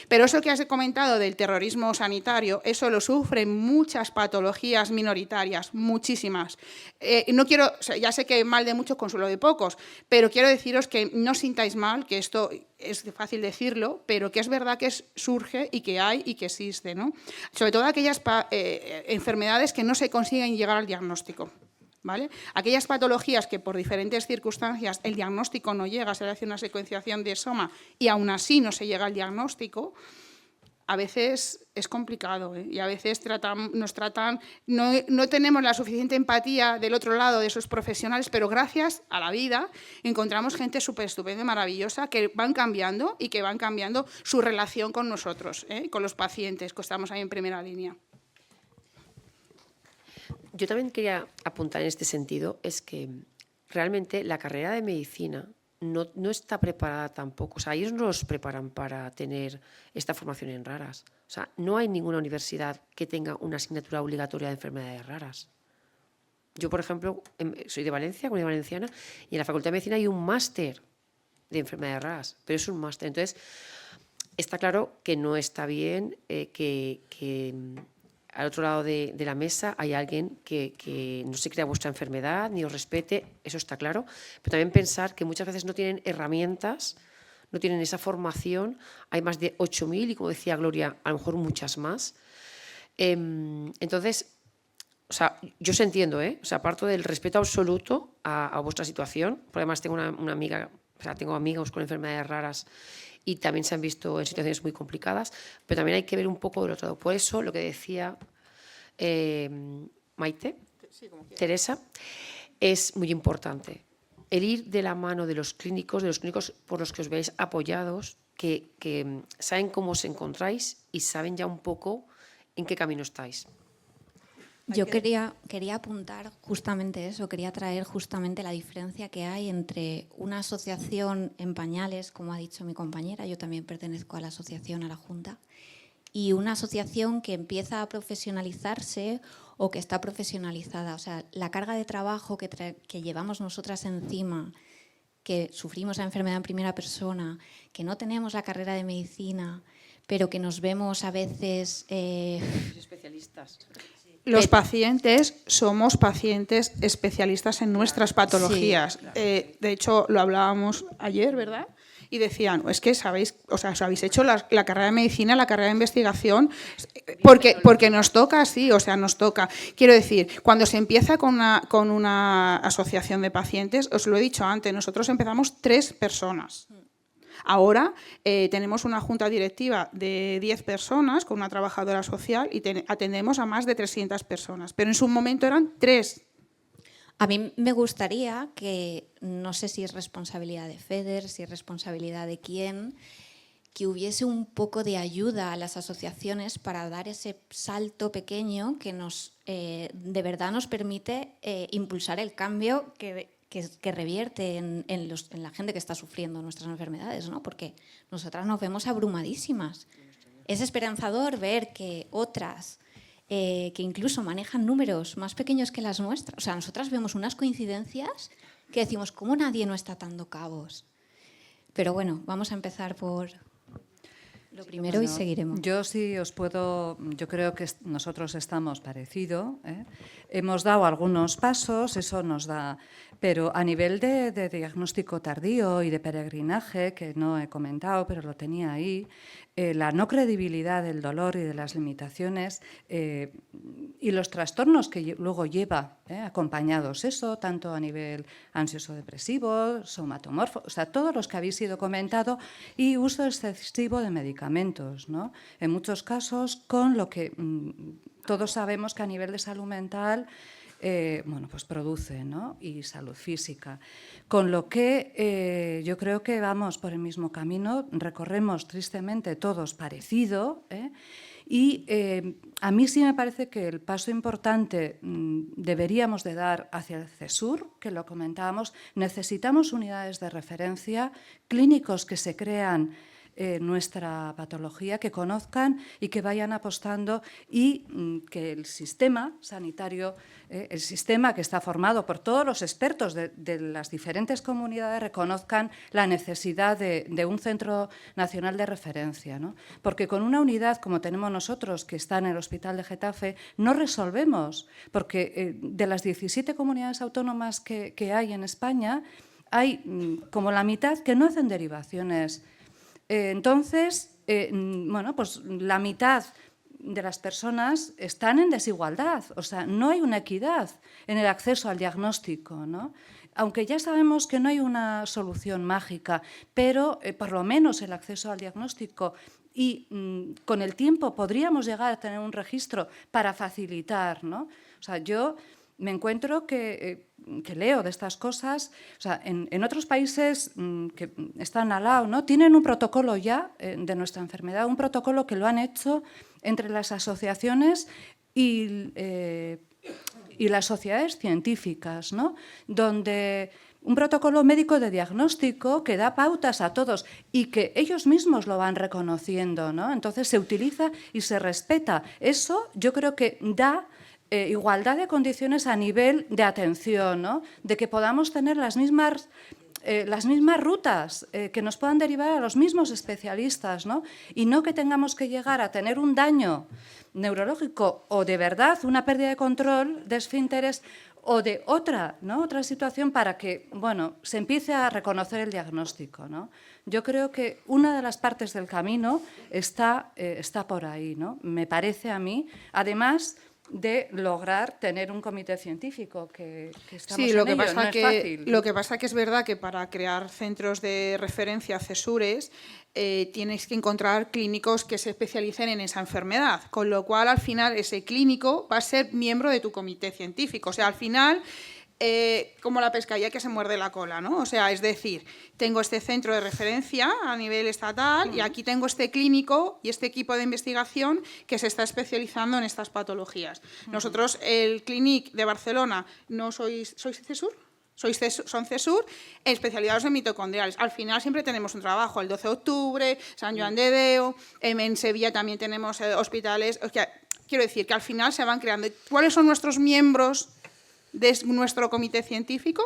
Pero eso que has comentado del terrorismo sanitario, eso lo sufren muchas patologías minoritarias, muchísimas. No quiero, o sea, ya sé que mal de muchos, consuelo de pocos, pero quiero deciros que no os sintáis mal, que esto es fácil decirlo, pero que es verdad que surge y que hay y que existe, ¿no? Sobre todo aquellas enfermedades que no se consiguen llegar al diagnóstico. ¿Vale? Aquellas patologías que por diferentes circunstancias el diagnóstico no llega, se le hace una secuenciación de soma y aún así no se llega al diagnóstico, a veces es complicado, ¿eh? Y a veces no tenemos la suficiente empatía del otro lado de esos profesionales, pero gracias a la vida encontramos gente súper estupenda y maravillosa que van cambiando y que van cambiando su relación con nosotros, ¿eh? Con los pacientes que estamos ahí en primera línea. Yo también quería apuntar en este sentido, es que realmente la carrera de medicina no está preparada tampoco. O sea, ellos no los preparan para tener esta formación en raras. O sea, no hay ninguna universidad que tenga una asignatura obligatoria de enfermedades raras. Yo, por ejemplo, soy de Valencia, Comunidad Valenciana, y en la Facultad de Medicina hay un máster de enfermedades raras, pero es un máster. Entonces, está claro que no está bien que al otro lado de la mesa hay alguien que no se crea vuestra enfermedad ni os respete, eso está claro, pero también pensar que muchas veces no tienen herramientas, no tienen esa formación, hay más de 8.000 y como decía Gloria, a lo mejor muchas más. Entonces, o sea, yo os entiendo, o sea, parto del respeto absoluto a vuestra situación, porque además tengo una amiga, o sea, tengo amigos con enfermedades raras y también se han visto en situaciones muy complicadas, pero también hay que ver un poco del otro lado. Por eso, lo que decía Maite, Teresa, es muy importante. El ir de la mano de los clínicos por los que os veis apoyados, que saben cómo os encontráis y saben ya un poco en qué camino estáis. Yo quería apuntar justamente eso, quería traer justamente la diferencia que hay entre una asociación en pañales, como ha dicho mi compañera, yo también pertenezco a la asociación, a la Junta, y una asociación que empieza a profesionalizarse o que está profesionalizada. O sea, la carga de trabajo que llevamos nosotras encima, que sufrimos la enfermedad en primera persona, que no tenemos la carrera de medicina, pero que nos vemos a veces... especialistas. Los pacientes somos pacientes especialistas en nuestras patologías. Sí, claro. De hecho, lo hablábamos ayer, ¿verdad? Y decían, es que sabéis, o sea, os habéis hecho la carrera de medicina, la carrera de investigación, porque nos toca, sí, o sea, nos toca. Quiero decir, cuando se empieza con una asociación de pacientes, os lo he dicho antes, nosotros empezamos 3 personas. Ahora tenemos una junta directiva de 10 personas con una trabajadora social y atendemos a más de 300 personas, pero en su momento eran 3. A mí me gustaría que, no sé si es responsabilidad de FEDER, si es responsabilidad de quién, que hubiese un poco de ayuda a las asociaciones para dar ese salto pequeño que de verdad nos permite impulsar el cambio que revierte en la gente que está sufriendo nuestras enfermedades, ¿no? Porque nosotras nos vemos abrumadísimas. Es esperanzador ver que otras, que incluso manejan números más pequeños que las nuestras, o sea, nosotras vemos unas coincidencias que decimos, ¿cómo nadie no está atando cabos? Pero bueno, vamos a empezar por lo primero y seguiremos. Yo sí os puedo, yo creo que nosotros estamos parecido, hemos dado algunos pasos, eso nos da, pero a nivel de diagnóstico tardío y de peregrinaje, que no he comentado, pero lo tenía ahí, la no credibilidad del dolor y de las limitaciones y los trastornos que luego lleva acompañados eso, tanto a nivel ansioso-depresivo, somatomorfo, o sea, todos los que habéis ido comentado, y uso excesivo de medicamentos, ¿no? En muchos casos con lo que todos sabemos que a nivel de salud mental bueno, pues produce, ¿no? Y salud física. Con lo que yo creo que vamos por el mismo camino, recorremos tristemente todos parecido, y a mí sí me parece que el paso importante deberíamos de dar hacia el CESUR, que lo comentábamos, necesitamos unidades de referencia, clínicos que se crean nuestra patología, que conozcan y que vayan apostando y que el sistema sanitario, el sistema que está formado por todos los expertos de las diferentes comunidades, reconozcan la necesidad de un centro nacional de referencia, ¿no? Porque con una unidad como tenemos nosotros, que está en el Hospital de Getafe, no resolvemos, porque de las 17 comunidades autónomas que hay en España, hay como la mitad que no hacen derivaciones. Entonces, bueno, pues la mitad de las personas están en desigualdad, o sea, no hay una equidad en el acceso al diagnóstico, ¿no? Aunque ya sabemos que no hay una solución mágica, pero por lo menos el acceso al diagnóstico y con el tiempo podríamos llegar a tener un registro para facilitar, ¿no? O sea, yo me encuentro que leo de estas cosas, o sea, en otros países que están al lado, ¿no? Tienen un protocolo ya de nuestra enfermedad, un protocolo que lo han hecho entre las asociaciones y las sociedades científicas, ¿no? Donde un protocolo médico de diagnóstico que da pautas a todos y que ellos mismos lo van reconociendo, ¿no? Entonces se utiliza y se respeta. Eso yo creo que da igualdad de condiciones a nivel de atención, ¿no? De que podamos tener las mismas rutas que nos puedan derivar a los mismos especialistas, ¿no? Y no que tengamos que llegar a tener un daño neurológico o de verdad una pérdida de control de esfínteres o de otra, ¿no? Otra situación para que, bueno, se empiece a reconocer el diagnóstico, ¿no? Yo creo que una de las partes del camino está por ahí, ¿no? Me parece a mí, además de lograr tener un comité científico que estamos sí, en lo que ello, pasa no es que fácil. lo que pasa que es verdad que para crear centros de referencia CESURES tienes que encontrar clínicos que se especialicen en esa enfermedad, con lo cual al final ese clínico va a ser miembro de tu comité científico. O sea, al final como la pescadilla que se muerde la cola, ¿no? O sea, es decir, tengo este centro de referencia a nivel estatal y aquí tengo este clínico y este equipo de investigación que se está especializando en estas patologías. Nosotros, el Clínic de Barcelona, ¿no sois CESUR? Son CESUR especializados en mitocondriales. Al final siempre tenemos un trabajo, el 12 de octubre, San Joan de Déu, en Sevilla también tenemos hospitales. O sea, quiero decir que al final se van creando. ¿Cuáles son nuestros miembros de nuestro comité científico?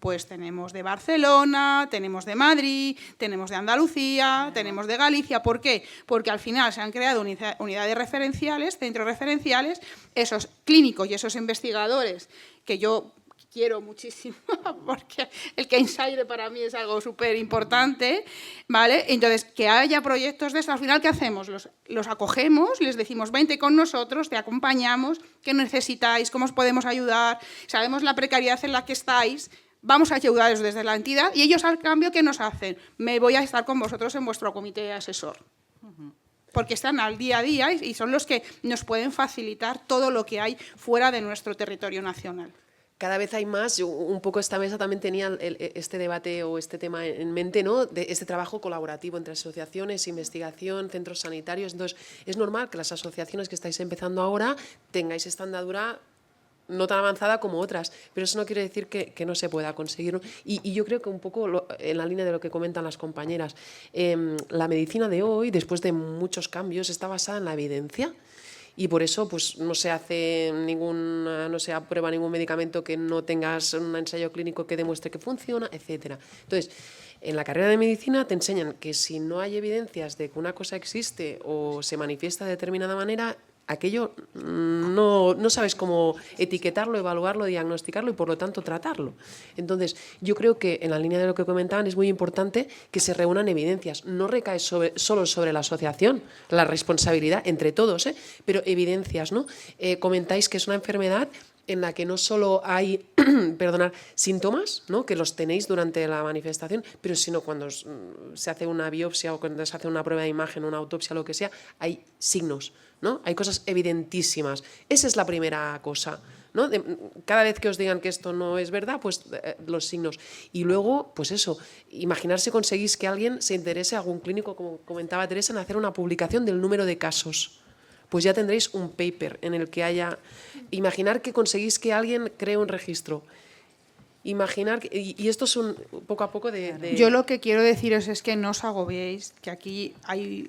Pues tenemos de Barcelona, tenemos de Madrid, tenemos de Andalucía, tenemos de Galicia. ¿Por qué? Porque al final se han creado unidades referenciales, centros referenciales, esos clínicos y esos investigadores que yo quiero muchísimo, porque el Keynshire para mí es algo súper importante, ¿vale? Entonces, que haya proyectos de estos, al final, ¿qué hacemos? Los acogemos, les decimos, vente con nosotros, te acompañamos, ¿qué necesitáis? ¿Cómo os podemos ayudar? Sabemos la precariedad en la que estáis, vamos a ayudaros desde la entidad y ellos, al cambio, ¿qué nos hacen? Me voy a estar con vosotros en vuestro comité asesor. Porque están al día a día y son los que nos pueden facilitar todo lo que hay fuera de nuestro territorio nacional. Cada vez hay más, yo un poco esta mesa también tenía este debate o este tema en mente, ¿no? De este trabajo colaborativo entre asociaciones, investigación, centros sanitarios. Entonces, es normal que las asociaciones que estáis empezando ahora tengáis esta andadura no tan avanzada como otras, pero eso no quiere decir que no se pueda conseguir, ¿no? Y yo creo que un poco en la línea de lo que comentan las compañeras, la medicina de hoy, después de muchos cambios, está basada en la evidencia. Y por eso pues, no se aprueba ningún medicamento que no tengas un ensayo clínico que demuestre que funciona, etc. Entonces, en la carrera de medicina te enseñan que si no hay evidencias de que una cosa existe o se manifiesta de determinada manera, aquello no sabes cómo etiquetarlo, evaluarlo, diagnosticarlo y por lo tanto tratarlo. Entonces, yo creo que en la línea de lo que comentaban es muy importante que se reúnan evidencias. No recae solo sobre la asociación, la responsabilidad entre todos, pero evidencias, ¿no? Comentáis que es una enfermedad en la que no solo hay síntomas, ¿no? Que los tenéis durante la manifestación, pero sino cuando se hace una biopsia o cuando se hace una prueba de imagen, una autopsia, lo que sea, hay signos, ¿no? Hay cosas evidentísimas. Esa es la primera cosa, ¿no? Cada vez que os digan que esto no es verdad, pues los signos. Y luego, pues eso, imaginar si conseguís que alguien se interese, algún clínico, como comentaba Teresa, en hacer una publicación del número de casos. Pues ya tendréis un paper en el que haya... Imaginar que conseguís que alguien cree un registro. imaginar, y esto es un poco a poco de... Yo lo que quiero deciros es que no os agobiéis, que aquí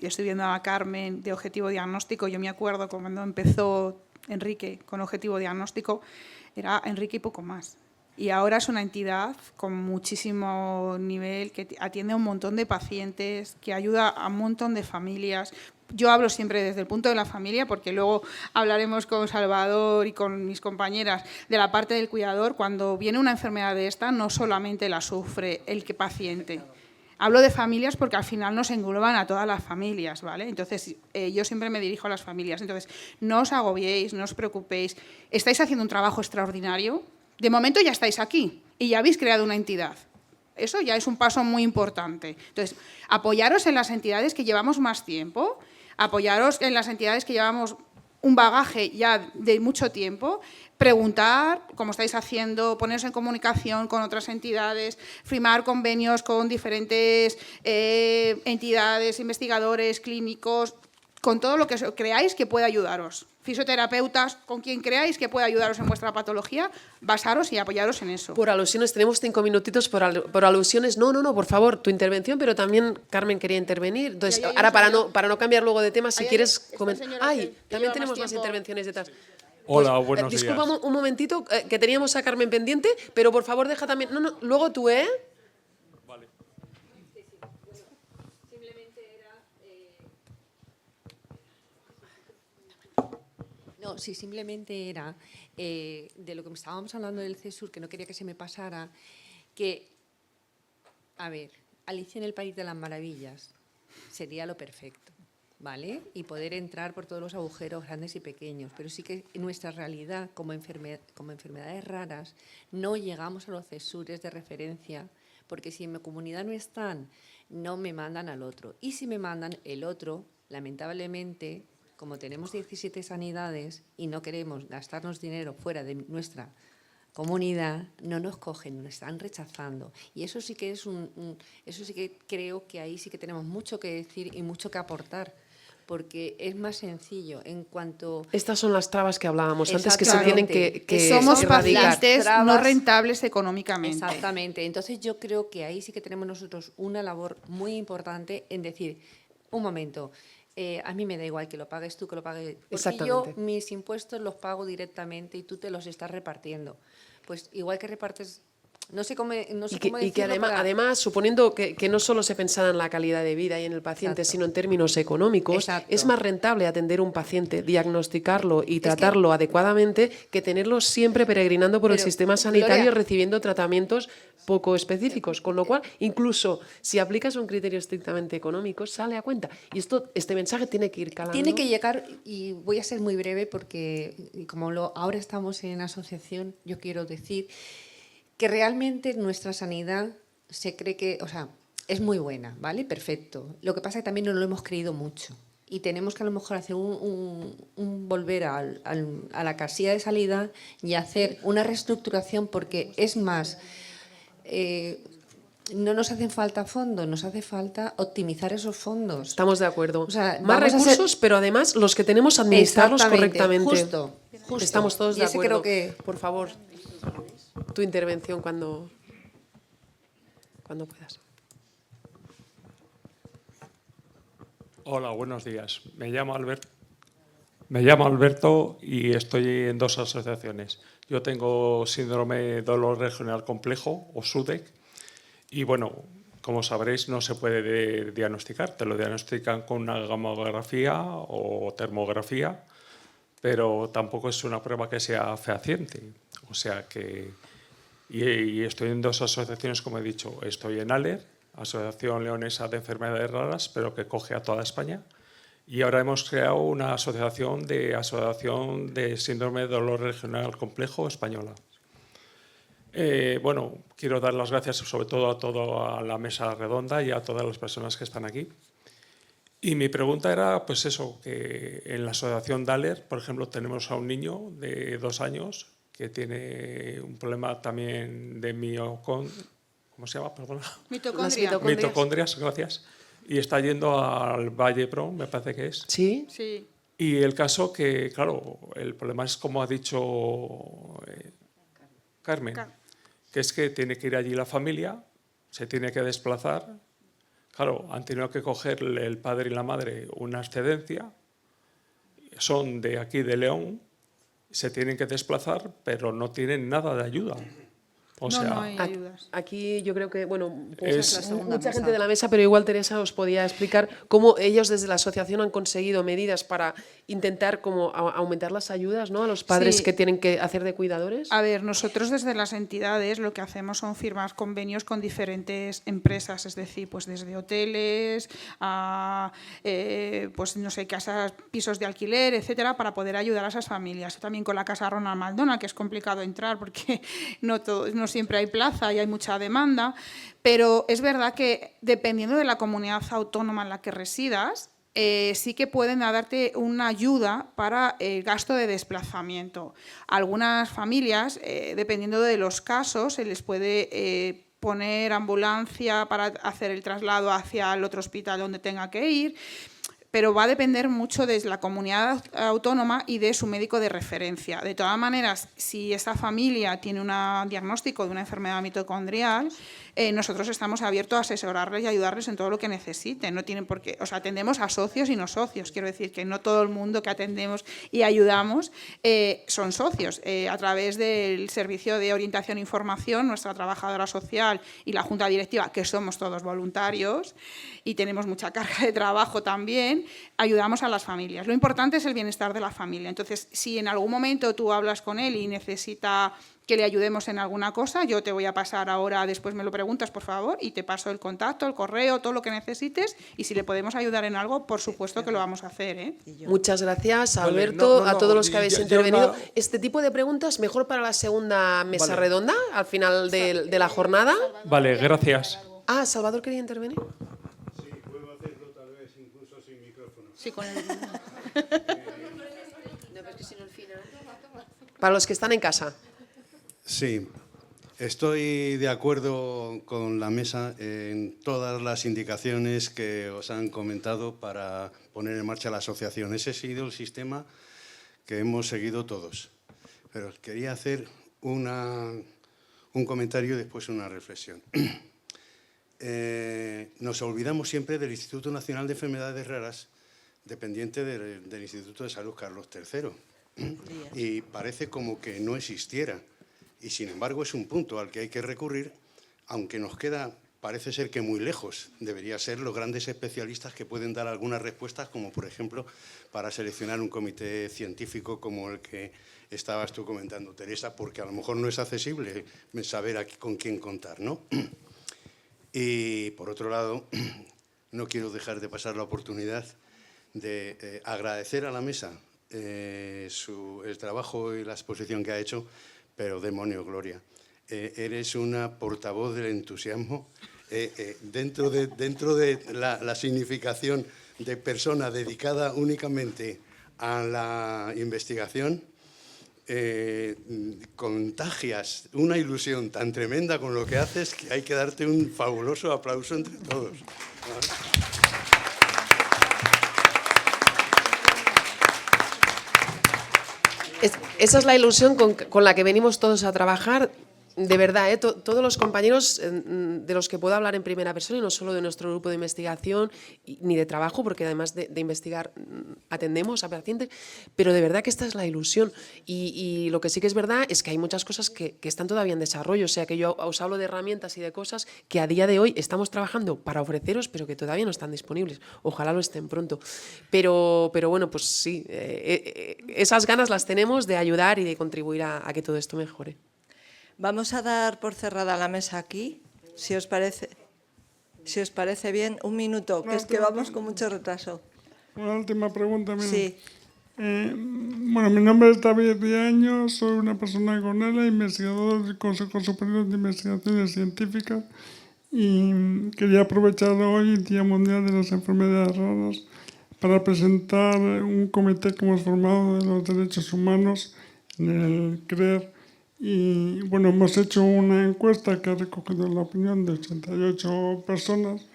estoy viendo a Carmen de Objetivo Diagnóstico. Yo me acuerdo cuando empezó Enrique con Objetivo Diagnóstico, era Enrique y poco más. Y ahora es una entidad con muchísimo nivel, que atiende a un montón de pacientes, que ayuda a un montón de familias. Yo hablo siempre desde el punto de la familia, porque luego hablaremos con Salvador y con mis compañeras de la parte del cuidador. Cuando viene una enfermedad de esta, no solamente la sufre el paciente. Hablo de familias porque al final nos engloban a todas las familias, ¿vale? Entonces, yo siempre me dirijo a las familias. Entonces, no os agobiéis, no os preocupéis. Estáis haciendo un trabajo extraordinario. De momento ya estáis aquí y ya habéis creado una entidad. Eso ya es un paso muy importante. Entonces, apoyaros en las entidades que llevamos más tiempo, apoyaros en las entidades que llevamos un bagaje ya de mucho tiempo, preguntar, como estáis haciendo, poneros en comunicación con otras entidades, firmar convenios con diferentes entidades, investigadores, clínicos, con todo lo que creáis que pueda ayudaros. Fisioterapeutas, con quien creáis que pueda ayudaros en vuestra patología, basaros y apoyaros en eso. Por alusiones, tenemos 5 minutitos por alusiones. No, por favor, tu intervención, pero también Carmen quería intervenir. Entonces, ahora para no cambiar luego de tema, si quieres comentar. Ay, también tenemos más intervenciones detrás. Hola, buenos días. Disculpa un momentito, que teníamos a Carmen pendiente, pero por favor deja también... No, luego tú, ¿eh? Vale. No, sí, simplemente era de lo que estábamos hablando del CESUR, que no quería que se me pasara, que, a ver, Alicia en el País de las Maravillas sería lo perfecto, ¿vale? Y poder entrar por todos los agujeros grandes y pequeños, pero sí que en nuestra realidad, como enfermedades raras, no llegamos a los CESURes de referencia, porque si en mi comunidad no están, no me mandan al otro. Y si me mandan el otro, lamentablemente, como tenemos 17 sanidades y no queremos gastarnos dinero fuera de nuestra comunidad, no nos cogen, nos están rechazando. Y eso sí que es eso sí que creo que ahí sí que tenemos mucho que decir y mucho que aportar, porque es más sencillo en cuanto... Estas son las trabas que hablábamos antes, que se tienen que somos erradicar. pacientes no rentables económicamente. Exactamente. Entonces yo creo que ahí sí que tenemos nosotros una labor muy importante en decir, un momento, a mí me da igual que lo pagues tú, que lo pague... Porque yo mis impuestos los pago directamente y tú te los estás repartiendo. Pues igual que repartes... No sé cómo decirlo. Y que además, suponiendo que no solo se pensara en la calidad de vida y en el paciente, Exacto. sino en términos económicos, Exacto. es más rentable atender a un paciente, diagnosticarlo y tratarlo adecuadamente, que tenerlo siempre peregrinando por el sistema sanitario, Gloria, recibiendo tratamientos poco específicos. Con lo cual, incluso si aplicas un criterio estrictamente económico, sale a cuenta. Y este mensaje tiene que ir calando. Tiene que llegar, y voy a ser muy breve porque como ahora estamos en asociación, yo quiero decir que realmente nuestra sanidad se cree que, o sea, es muy buena, ¿vale? Perfecto. Lo que pasa es que también no lo hemos creído mucho y tenemos que a lo mejor hacer un volver a la casilla de salida y hacer una reestructuración, porque es más, no nos hacen falta fondos, nos hace falta optimizar esos fondos. Estamos de acuerdo. O sea, más recursos, pero además los que tenemos administrarlos correctamente. Justo. Estamos todos Y de ese acuerdo. creo que... Por favor, tu intervención cuando puedas. Hola, buenos días. Me llamo Alberto y estoy en 2 asociaciones. Yo tengo síndrome de dolor regional complejo, o SUDEC, y bueno, como sabréis, no se puede diagnosticar. Te lo diagnostican con una gamografía o termografía, pero tampoco es una prueba que sea fehaciente. O sea que... Y estoy en 2 asociaciones, como he dicho. Estoy en ALER, Asociación Leonesa de Enfermedades Raras, pero que coge a toda España. Y ahora hemos creado una asociación de síndrome de dolor regional complejo española. Bueno, quiero dar las gracias sobre todo a toda la mesa redonda y a todas las personas que están aquí. Y mi pregunta era, pues eso, que en la asociación DALER, por ejemplo, tenemos a un niño de 2 años que tiene un problema también de ¿cómo se llama? Perdona. Mitocondrias, gracias. Y está yendo al Valle Pro, me parece que es. ¿Sí? Sí. Y el caso que, claro, el problema es, como ha dicho Carmen, que es que tiene que ir allí la familia, se tiene que desplazar. Claro, han tenido que coger el padre y la madre una excedencia, son de aquí de León, se tienen que desplazar, pero no tienen nada de ayuda. O sea, no hay ayudas. Aquí yo creo que, bueno, Es- mucha gente de la mesa, pero igual Teresa os podía explicar cómo ellos desde la asociación han conseguido medidas para intentar como aumentar las ayudas, ¿no?, a los padres Sí. que tienen que hacer de cuidadores. A ver, nosotros desde las entidades lo que hacemos son firmar convenios con diferentes empresas, es decir, pues desde hoteles a, pues no sé, casas, pisos de alquiler, etcétera, para poder ayudar a esas familias. También con la Casa Ronald McDonald, que es complicado entrar porque no siempre hay plaza y hay mucha demanda, pero es verdad que dependiendo de la comunidad autónoma en la que residas, sí que pueden darte una ayuda para el gasto de desplazamiento. Algunas familias, dependiendo de los casos, se les puede poner ambulancia para hacer el traslado hacia el otro hospital donde tenga que ir, pero va a depender mucho de la comunidad autónoma y de su médico de referencia. De todas maneras, si esa familia tiene un diagnóstico de una enfermedad mitocondrial, nosotros estamos abiertos a asesorarles y ayudarles en todo lo que necesiten. No tienen por qué, o sea, atendemos a socios y no socios. Quiero decir que no todo el mundo que atendemos y ayudamos son socios. A través del Servicio de Orientación e Información, nuestra trabajadora social y la Junta Directiva, que somos todos voluntarios y tenemos mucha carga de trabajo también, ayudamos a las familias. Lo importante es el bienestar de la familia. Entonces, si en algún momento tú hablas con él y necesita que le ayudemos en alguna cosa, yo te voy a pasar ahora, después me lo preguntas, por favor, y te paso el contacto, el correo, todo lo que necesites, y si le podemos ayudar en algo, por supuesto que lo vamos a hacer, ¿eh? Muchas gracias, Vale, Alberto, a todos los que y habéis ya intervenido. una- Este tipo de preguntas mejor para la segunda mesa Vale. redonda, al final de la jornada. vale, gracias. Ah, Salvador quería intervenir. Sí, con el... Para los que están en casa. Sí, estoy de acuerdo con la mesa en todas las indicaciones que os han comentado para poner en marcha la asociación. Ese ha sido el sistema que hemos seguido todos. Pero quería hacer un comentario y después una reflexión. Nos olvidamos siempre del Instituto Nacional de Enfermedades Raras, dependiente del Instituto de Salud Carlos III. Y parece como que no existiera. Y sin embargo es un punto al que hay que recurrir, aunque nos queda, parece ser que muy lejos. Debería ser los grandes especialistas que pueden dar algunas respuestas, como por ejemplo para seleccionar un comité científico como el que estabas tú comentando, Teresa, porque a lo mejor no es accesible saber aquí con quién contar, ¿no? Y por otro lado, no quiero dejar de pasar la oportunidad de agradecer a la mesa el trabajo y la exposición que ha hecho, pero demonio, Gloria, eres una portavoz del entusiasmo dentro de la significación de persona dedicada únicamente a la investigación. Contagias una ilusión tan tremenda con lo que haces que hay que darte un fabuloso aplauso entre todos. Esa es la ilusión con la que venimos todos a trabajar. De verdad, todos los compañeros de los que puedo hablar en primera persona, y no solo de nuestro grupo de investigación ni de trabajo, porque además de investigar atendemos a pacientes, pero de verdad que esta es la ilusión. Y lo que sí que es verdad es que hay muchas cosas que están todavía en desarrollo. O sea, que yo os hablo de herramientas y de cosas que a día de hoy estamos trabajando para ofreceros, pero que todavía no están disponibles. Ojalá lo estén pronto. Pero bueno, pues sí, esas ganas las tenemos de ayudar y de contribuir a que todo esto mejore. Vamos a dar por cerrada la mesa aquí, si os parece bien. Un minuto, que es que vamos con mucho retraso. Una última pregunta. Mira. Sí. Bueno, mi nombre es David Diaño, soy una persona con ELA, investigador del Consejo Superior de Investigaciones Científicas, y quería aprovechar hoy, Día Mundial de las Enfermedades Raras, para presentar un comité que hemos formado de los derechos humanos en el CREER. Y bueno, hemos hecho una encuesta que ha recogido la opinión de 88 personas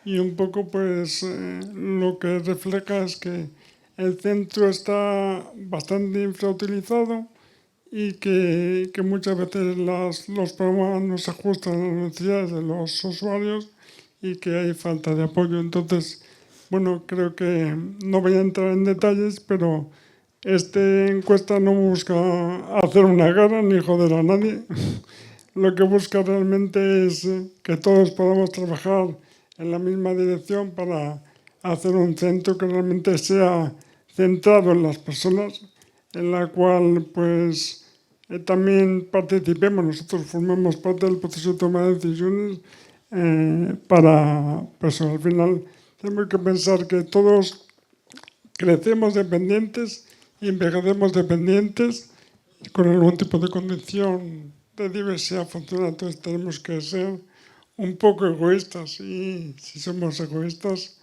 y un poco pues lo que refleja es que el centro está bastante infrautilizado y que muchas veces los programas no se ajustan a las necesidades de los usuarios y que hay falta de apoyo. Entonces, bueno, creo que no voy a entrar en detalles, pero esta encuesta no busca hacer una guerra ni joder a nadie. Lo que busca realmente es que todos podamos trabajar en la misma dirección para hacer un centro que realmente sea centrado en las personas, en la cual pues también participemos, nosotros formamos parte del proceso de toma de decisiones para, pues al final tenemos que pensar que todos crecemos dependientes y envejecemos dependientes con algún tipo de condición de diversidad funcional. Entonces tenemos que ser un poco egoístas y si somos egoístas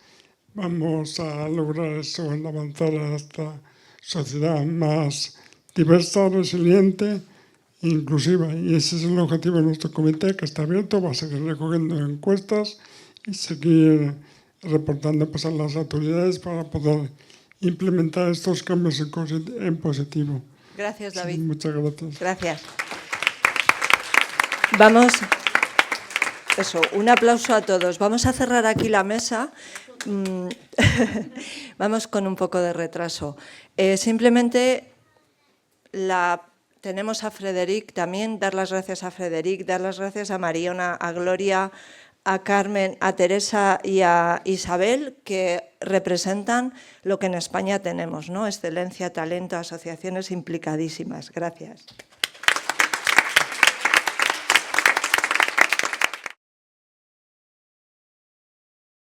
vamos a lograr eso, en avanzar a esta sociedad más diversa, resiliente e inclusiva. Y ese es el objetivo de nuestro comité, que está abierto, va a seguir recogiendo encuestas y seguir reportando pues, a las autoridades para poder implementar estos cambios en positivo. Gracias, David. Sí, muchas gracias. Gracias. Vamos, eso, un aplauso a todos. Vamos a cerrar aquí la mesa. Vamos con un poco de retraso. Simplemente tenemos a Frederic también, dar las gracias a Frederic, dar las gracias a Mariona, a Gloria, a Carmen, a Teresa y a Isabel, que representan lo que en España tenemos, ¿no? Excelencia, talento, asociaciones implicadísimas. Gracias.